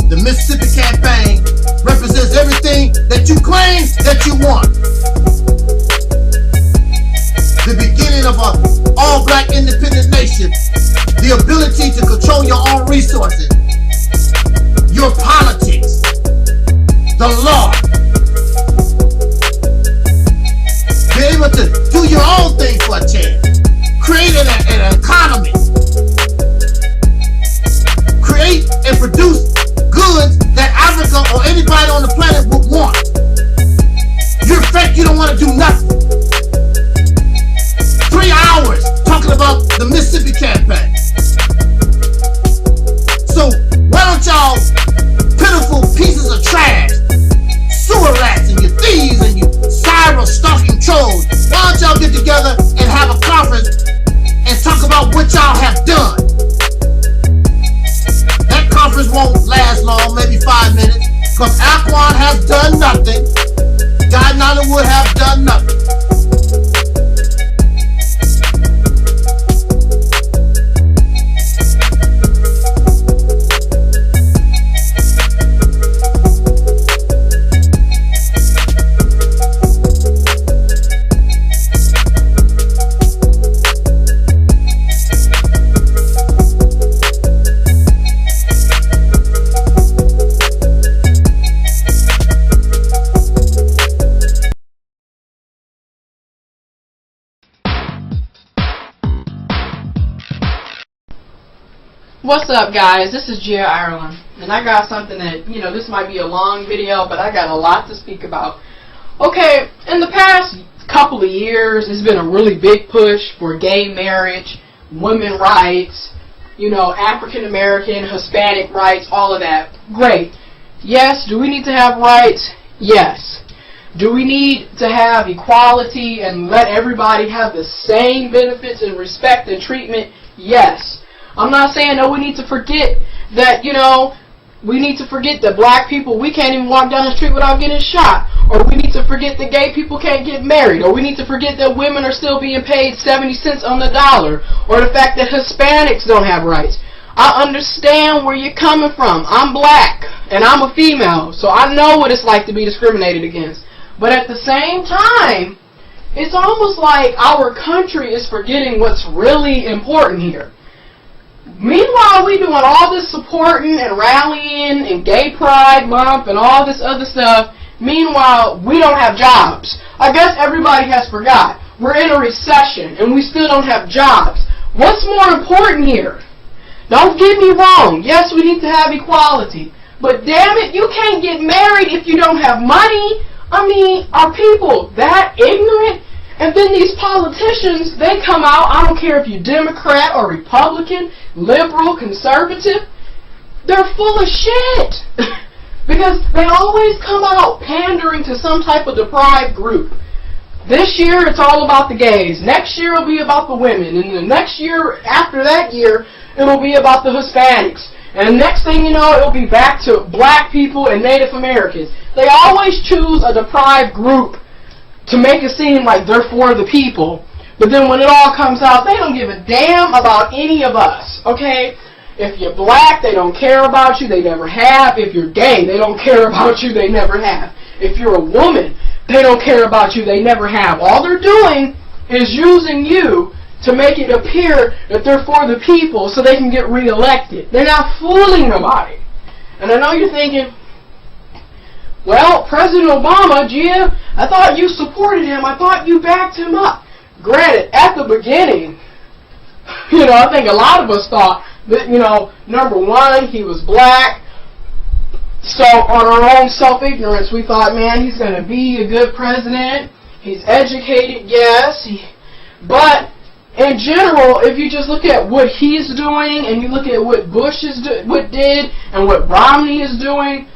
The Mississippi campaign represents everything that you claim that you want. The beginning of an all-black independent nation. The ability to control your own resources. Your politics. The law. Be able to do your own thing for a chance. Create an economy. Create and produce goods that Africa or anybody on the planet would want. You're fake, you don't want to do nothing. 3 hours talking about the Mississippi campaign. So why don't y'all pitiful pieces of trash, sewer rats and you thieves and you cyber stalking trolls, why don't y'all get together and have a conference and talk about what y'all have done? Conference won't last long, maybe 5 minutes, because Aquan has done nothing. God Nollywood have done nothing. What's up, guys? This is Gia Ireland, and I got something that, this might be a long video, but I got a lot to speak about. Okay, in the past couple of years, there's been a really big push for gay marriage, women's rights, African American, Hispanic rights, all of that. Great. Yes, do we need to have rights? Yes. Do we need to have equality and let everybody have the same benefits and respect and treatment? Yes. I'm not saying that we need to forget that, we need to forget that black people, we can't even walk down the street without getting shot. Or we need to forget that gay people can't get married. Or we need to forget that women are still being paid 70 cents on the dollar. Or the fact that Hispanics don't have rights. I understand where you're coming from. I'm black and I'm a female, so I know what it's like to be discriminated against. But at the same time, it's almost like our country is forgetting what's really important here. Meanwhile, we doing all this supporting and rallying and Gay Pride Month and all this other stuff. Meanwhile, we don't have jobs. I guess everybody has forgot. We're in a recession and we still don't have jobs. What's more important here? Don't get me wrong. Yes, we need to have equality. But damn it, you can't get married if you don't have money. I mean, are people that ignorant? And then these politicians, they come out, I don't care if you're Democrat or Republican, liberal, conservative, they're full of shit. Because they always come out pandering to some type of deprived group. This year, it's all about the gays. Next year, it'll be about the women. And the next year, after that year, it'll be about the Hispanics. And the next thing you know, it'll be back to black people and Native Americans. They always choose a deprived group to make it seem like they're for the people. But then when it all comes out, they don't give a damn about any of us, okay? If you're black, they don't care about you, they never have. If you're gay, they don't care about you, they never have. If you're a woman, they don't care about you, they never have. All they're doing is using you to make it appear that they're for the people so they can get reelected. They're not fooling nobody. And I know you're thinking, well, President Obama, Gia, I thought you supported him. I thought you backed him up. Granted, at the beginning, I think a lot of us thought that, number one, he was black. So on our own self-ignorance, we thought, man, he's going to be a good president. He's educated, yes. But in general, if you just look at what he's doing and you look at what Bush did and what Romney is doing,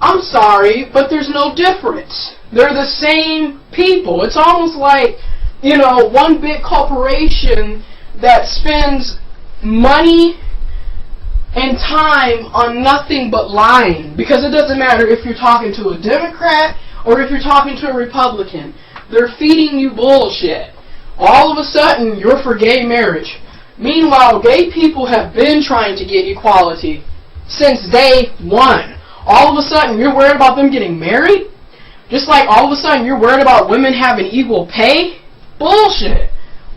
I'm sorry, but there's no difference. They're the same people. It's almost like, one big corporation that spends money and time on nothing but lying. Because it doesn't matter if you're talking to a Democrat or if you're talking to a Republican. They're feeding you bullshit. All of a sudden, you're for gay marriage. Meanwhile, gay people have been trying to get equality since day one. All of a sudden, you're worried about them getting married? Just like all of a sudden, you're worried about women having equal pay? Bullshit.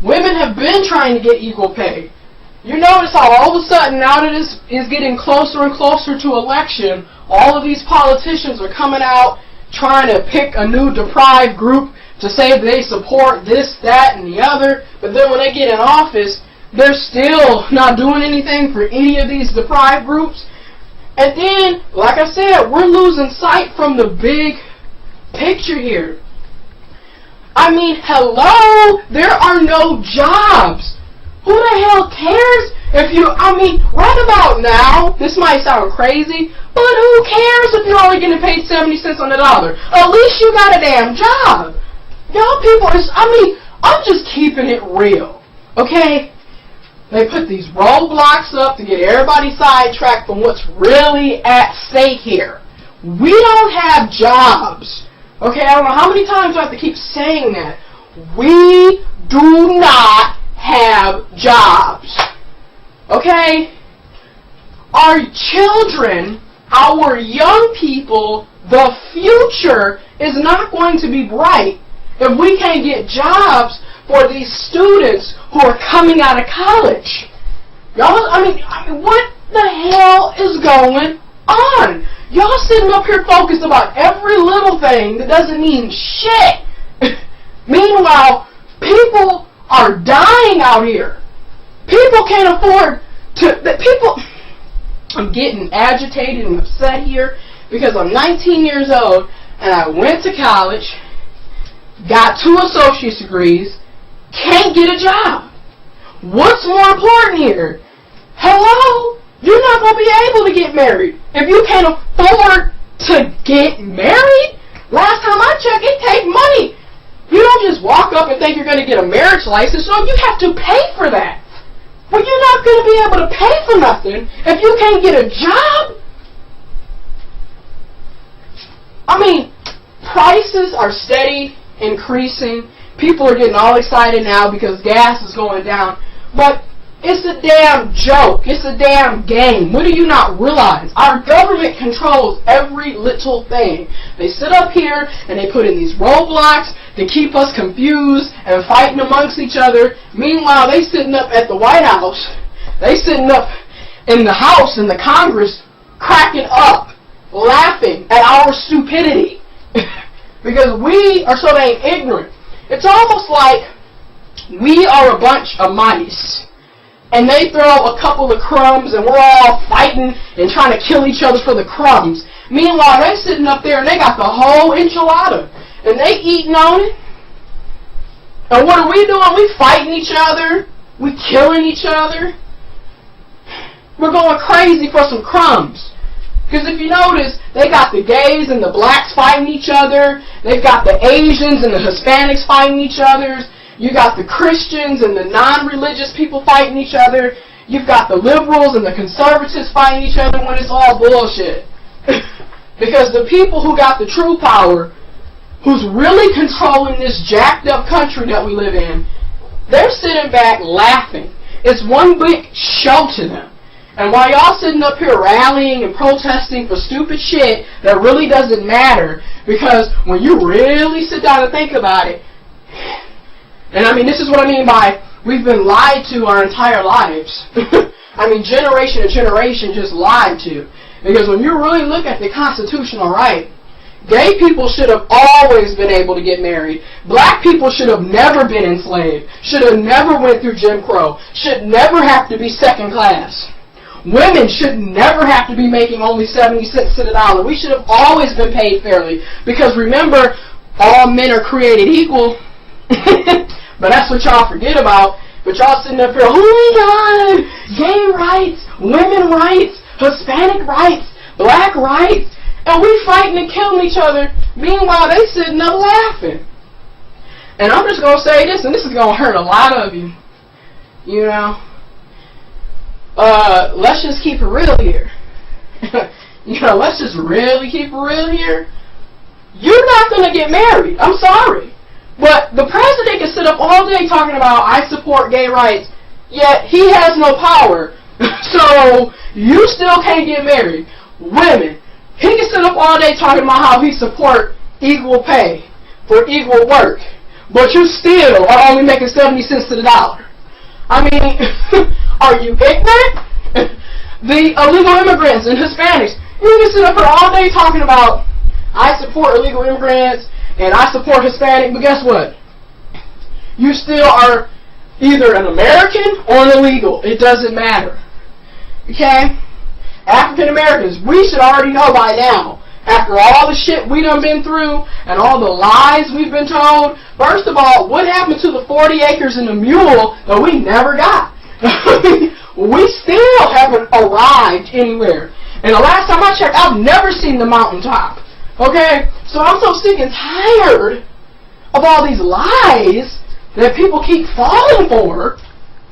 Women have been trying to get equal pay. You notice how all of a sudden, now that it is getting closer and closer to election, all of these politicians are coming out trying to pick a new deprived group to say they support this, that, and the other, but then when they get in office, they're still not doing anything for any of these deprived groups. And then, like I said, we're losing sight from the big picture here. I mean, hello, there are no jobs. Who the hell cares if right about now, this might sound crazy, but who cares if you're only getting paid 70 cents on the dollar? At least you got a damn job. Y'all people, I'm just keeping it real, okay? They put these roadblocks up to get everybody sidetracked from what's really at stake here. We don't have jobs. Okay, I don't know how many times I have to keep saying that. We do not have jobs. Okay? Our children, our young people, the future is not going to be bright if we can't get jobs for these students who are coming out of college. Y'all, what the hell is going on? Y'all sitting up here focused about every little thing that doesn't mean shit. Meanwhile, people are dying out here. People can't afford to... I'm getting agitated and upset here because I'm 19 years old and I went to college, got 2 associate's degrees, can't get a job. What's more important here? Hello? You're not going to be able to get married. If you can't afford to get married, last time I checked, it takes money. You don't just walk up and think you're going to get a marriage license, so you have to pay for that. Well, you're not going to be able to pay for nothing if you can't get a job. Prices are steady increasing. People are getting all excited now because gas is going down. But it's a damn joke. It's a damn game. What do you not realize? Our government controls every little thing. They sit up here and they put in these roadblocks to keep us confused and fighting amongst each other. Meanwhile, they sitting up at the White House. They sitting up in the House, in the Congress, cracking up, laughing at our stupidity. Because we are so dang ignorant. It's almost like we are a bunch of mice. And they throw a couple of crumbs and we're all fighting and trying to kill each other for the crumbs. Meanwhile, they're sitting up there and they got the whole enchilada. And they eating on it. And what are we doing? We fighting each other. We killing each other. We're going crazy for some crumbs. Because if you notice, they got the gays and the blacks fighting each other. They've got the Asians and the Hispanics fighting each other. You got the Christians and the non-religious people fighting each other. You've got the liberals and the conservatives fighting each other when it's all bullshit. Because the people who got the true power, who's really controlling this jacked up country that we live in, they're sitting back laughing. It's one big show to them. And while y'all sitting up here rallying and protesting for stupid shit that really doesn't matter, because when you really sit down and think about it, and this is what I mean by We've been lied to our entire lives. I mean, generation to generation just lied to. Because when you really look at the constitutional right, gay people should have always been able to get married. Black people should have never been enslaved. Should have never went through Jim Crow. Should never have to be second class. Women should never have to be making only 70 cents to the dollar. We should have always been paid fairly. Because remember, all men are created equal. But that's what y'all forget about. But y'all sitting up here, oh my God, gay rights, women rights, Hispanic rights, black rights. And we fighting and killing each other. Meanwhile, they sitting up laughing. And I'm just going to say this, and this is going to hurt a lot of you. You know. Let's just keep it real here. You know, let's just really keep it real here. You're not going to get married. I'm sorry. But the president can sit up all day talking about, I support gay rights, yet he has no power. So you still can't get married. Women, he can sit up all day talking about how he support equal pay for equal work, but you still are only making 70 cents to the dollar. I mean, are you ignorant? The illegal immigrants and Hispanics, you can sit up here all day talking about, I support illegal immigrants, and I support Hispanic, but guess what? You still are either an American or an illegal. It doesn't matter. Okay? African Americans, we should already know by now, after all the shit we done been through and all the lies we've been told, first of all, what happened to the 40 acres and the mule that we never got? We still haven't arrived anywhere. And the last time I checked, I've never seen the mountaintop. Okay? So I'm so sick and tired of all these lies that people keep falling for,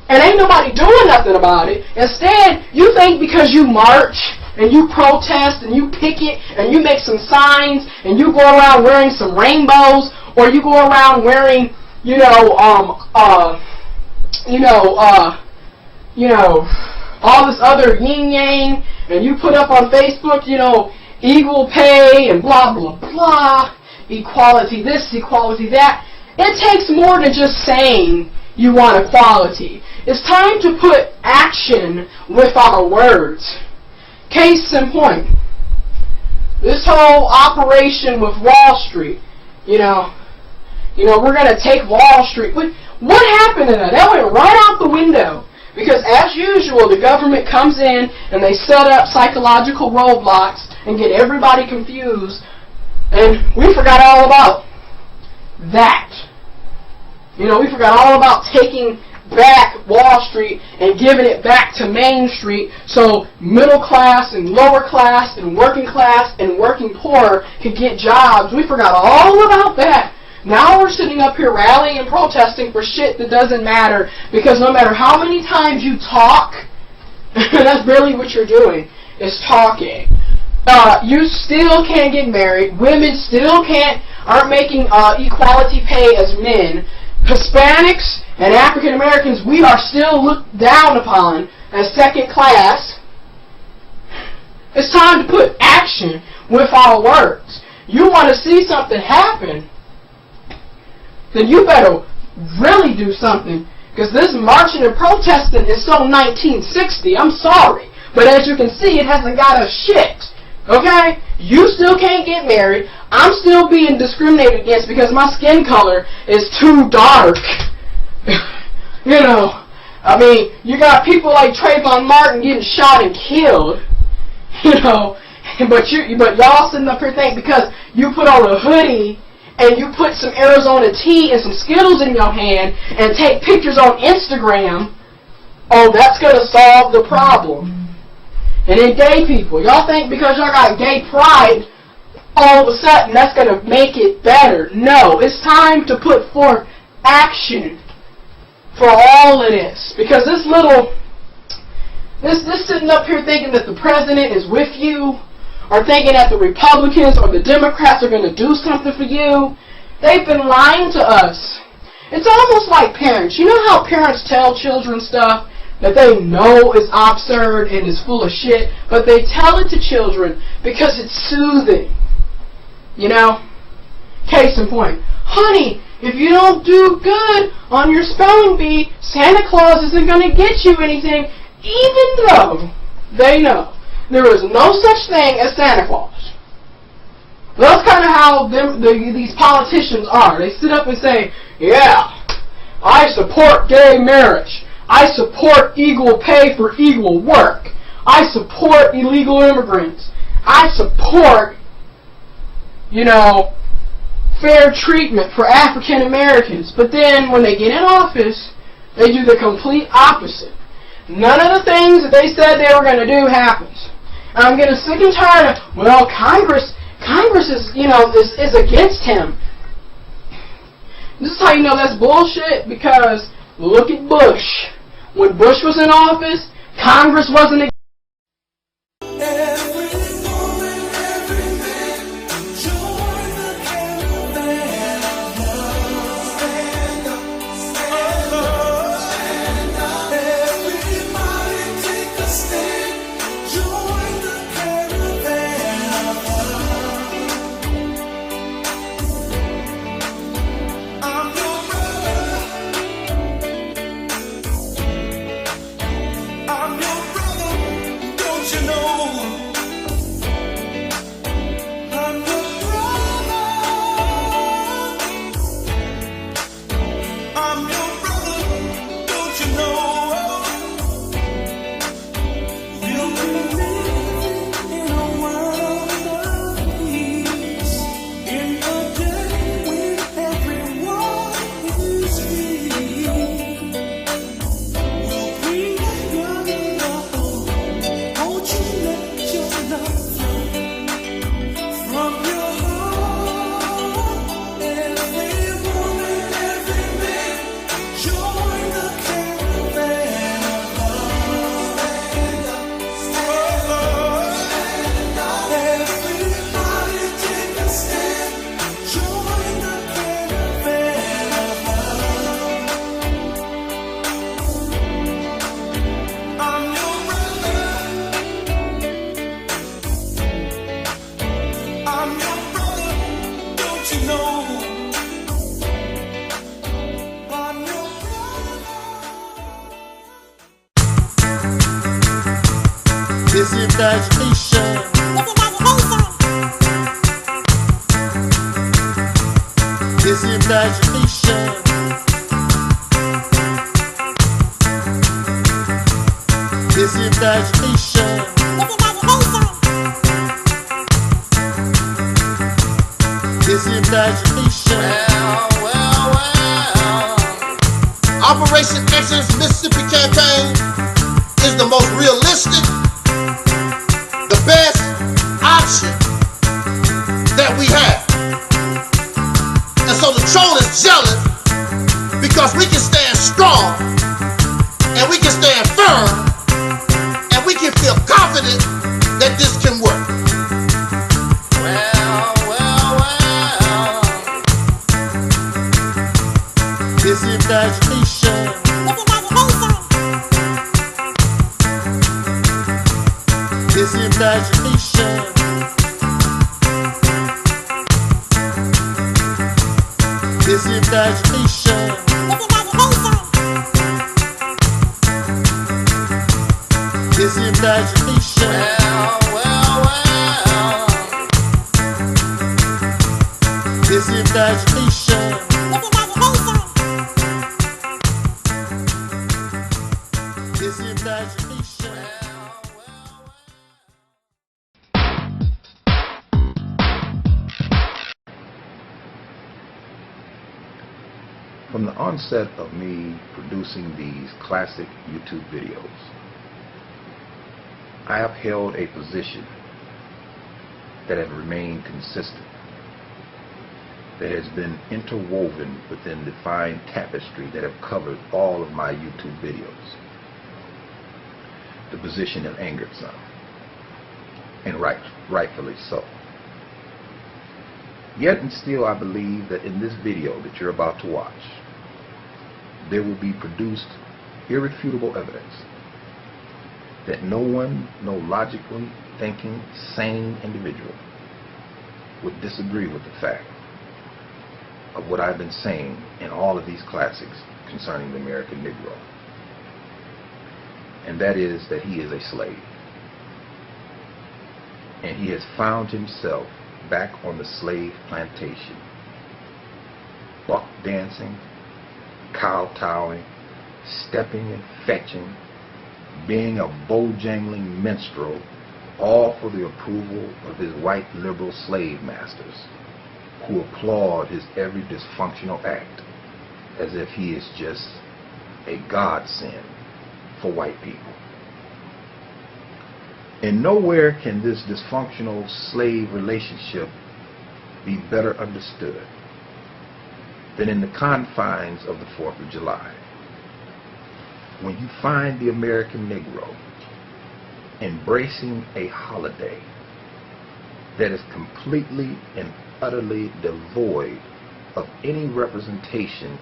and ain't nobody doing nothing about it. Instead, you think because you march, and you protest, and you picket, and you make some signs, and you go around wearing some rainbows, or you go around wearing, all this other yin-yang, and you put up on Facebook, equal pay and blah, blah, blah, equality this, equality that. It takes more than just saying you want equality. It's time to put action with our words. Case in point, this whole operation with Wall Street, we're going to take Wall Street. What happened to that? That went right out the window. Because as usual, the government comes in and they set up psychological roadblocks and get everybody confused. And we forgot all about that. We forgot all about taking back Wall Street and giving it back to Main Street so middle class and lower class and working poor could get jobs. We forgot all about that. Now we're sitting up here rallying and protesting for shit that doesn't matter, because no matter how many times you talk, that's really what you're doing, is talking. You still can't get married. Women still aren't making equality pay as men. Hispanics and African Americans, we are still looked down upon as second class. It's time to put action with our words. You want to see something happen, then you better really do something. Because this marching and protesting is so 1960. I'm sorry. But as you can see, it hasn't got us shit. Okay? You still can't get married. I'm still being discriminated against because my skin color is too dark. You got people like Trayvon Martin getting shot and killed. But y'all sitting up here thinking because you put on a hoodie and you put some Arizona tea and some Skittles in your hand and take pictures on Instagram, that's going to solve the problem. And then gay people, y'all think because y'all got gay pride, all of a sudden that's going to make it better. No, it's time to put forth action for all of this. Because this sitting up here thinking that the president is with you, or thinking that the Republicans or the Democrats are going to do something for you, they've been lying to us. It's almost like parents. You know how parents tell children stuff that they know is absurd and is full of shit, but they tell it to children because it's soothing. Case in point. Honey, If you don't do good on your spelling bee, Santa Claus isn't going to get you anything, even though they know there is no such thing as Santa Claus. That's kind of how these politicians are. They sit up and say, yeah, I support gay marriage. I support equal pay for equal work. I support illegal immigrants. I support, fair treatment for African Americans. But then when they get in office, they do the complete opposite. None of the things that they said they were going to do happens. And I'm getting sick and tired of, well, Congress is, is against him. This is how you know that's bullshit, because look at Bush. When Bush was in office, Congress wasn't against him. It's imagination. It's imagination. It's imagination. It's imagination. Well. Operation Exodus Mississippi campaign is the most realistic, the best option that we have. And so the troll is jealous because we can stand strong and we can stand firm and we can feel confident that this can work. Well. It's imagination. It's imagination. It's imagination. It's imagination. Well. It's imagination. It's imagination. From the onset of me producing these classic YouTube videos, I have held a position that has remained consistent, that has been interwoven within the fine tapestry that have covered all of my YouTube videos. The position have angered some, and rightfully so. Yet and still I believe that in this video that you're about to watch, there will be produced irrefutable evidence that no logically thinking, sane individual would disagree with the fact of what I've been saying in all of these classics concerning the American Negro. And that is that he is a slave. And he has found himself back on the slave plantation, buck dancing, kowtowing, stepping and fetching, being a bojangling minstrel, all for the approval of his white liberal slave masters, who applaud his every dysfunctional act as if he is just a godsend for white people. And nowhere can this dysfunctional slave relationship be better understood than in the confines of the 4th of July, when you find the American Negro embracing a holiday that is completely and utterly devoid of any representation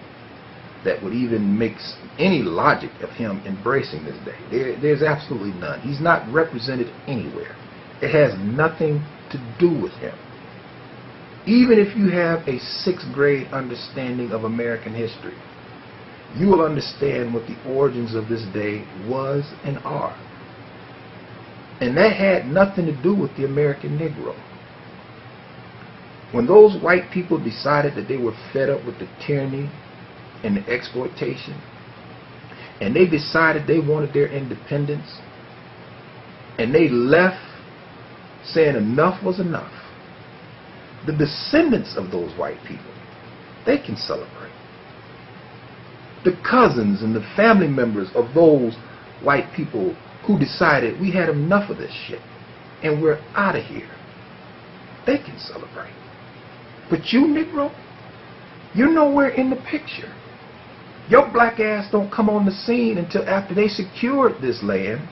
that would even make any logic of him embracing this day. There's absolutely none. He's not represented anywhere. It has nothing to do with him. Even if you have a 6th grade understanding of American history, you will understand what the origins of this day was and are. And that had nothing to do with the American Negro. When those white people decided that they were fed up with the tyranny and the exploitation, and they decided they wanted their independence, and they left saying enough was enough, the descendants of those white people, they can celebrate. The cousins and the family members of those white people who decided we had enough of this shit and we're out of here, they can celebrate. But you, Negro, you're nowhere in the picture. Your black ass don't come on the scene until after they secured this land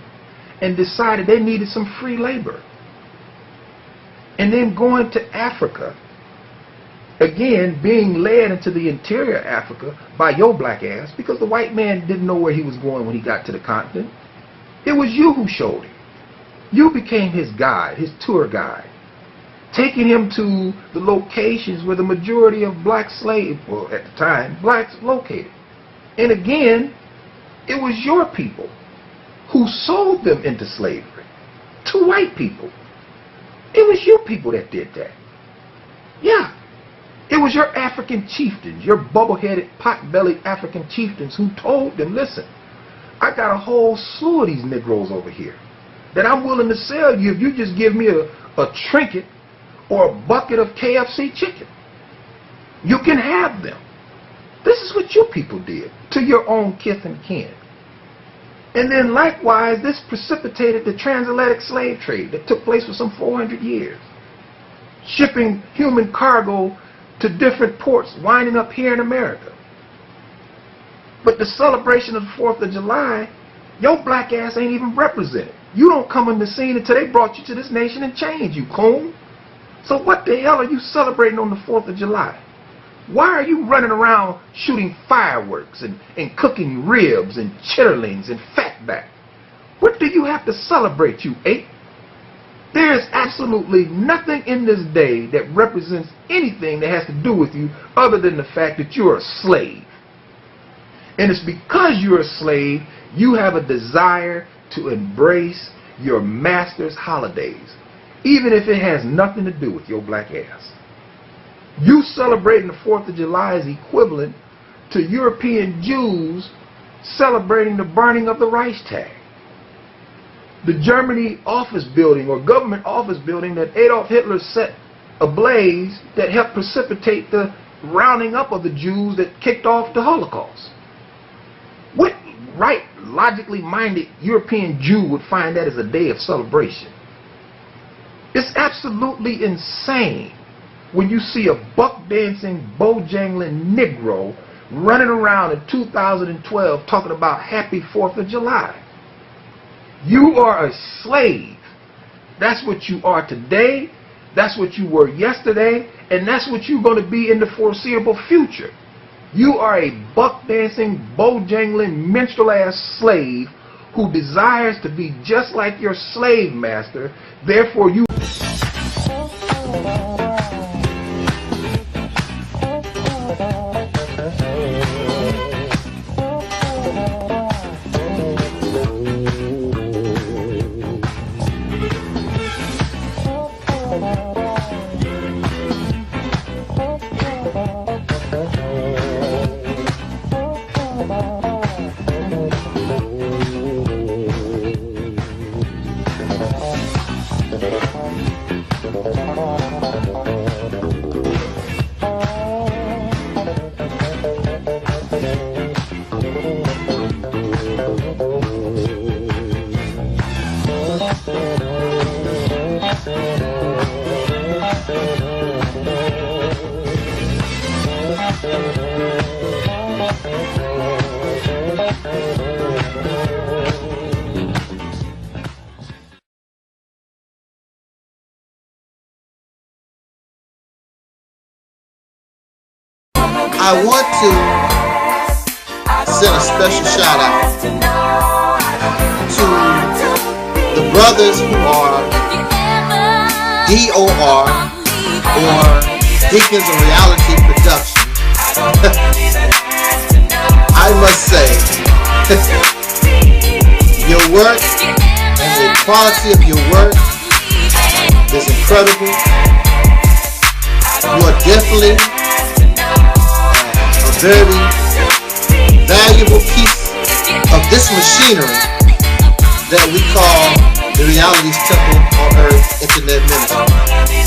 and decided they needed some free labor. And then going to Africa, again being led into the interior Africa by your black ass, because the white man didn't know where he was going when he got to the continent. It was you who showed him. You became his guide, his tour guide, taking him to the locations where the majority of black slaves, well at the time, blacks located. And again, it was your people who sold them into slavery to white people. It was you people that did that. Yeah. It was your African chieftains, your bubble-headed, pot-bellied African chieftains who told them, listen, I got a whole slew of these Negroes over here that I'm willing to sell you if you just give me a trinket or a bucket of KFC chicken. You can have them. This is what you people did to your own kith and kin. And then likewise, this precipitated the transatlantic slave trade that took place for some 400 years. Shipping human cargo to different ports, winding up here in America. But the celebration of the 4th of July, your black ass ain't even represented. You don't come on the scene until they brought you to this nation and changed you, coon. So what the hell are you celebrating on the 4th of July? Why are you running around shooting fireworks and cooking ribs and chitterlings and fatback? What do you have to celebrate, you ape? There is absolutely nothing in this day that represents anything that has to do with you other than the fact that you're a slave. And it's because you're a slave, you have a desire to embrace your master's holidays, even if it has nothing to do with your black ass. You celebrating the 4th of July is equivalent to European Jews celebrating the burning of the Reichstag. The Germany office building or government office building that Adolf Hitler set ablaze that helped precipitate the rounding up of the Jews that kicked off the Holocaust. What right, logically minded European Jew would find that as a day of celebration? It's absolutely insane when you see a buck-dancing, bojangling Negro running around in 2012 talking about Happy 4th of July. You are a slave. That's what you are today. That's what you were yesterday. And that's what you're going to be in the foreseeable future. You are a buck-dancing, bojangling, minstrel-ass slave who desires to be just like your slave master. Therefore, you... I want to send a special shout out to the brothers who are DOR or Deacons of Reality Production. I must say, your work and the quality of your work is incredible. You are definitely a very valuable piece of this machinery that we call the Reality's Temple on Earth Internet Ministry.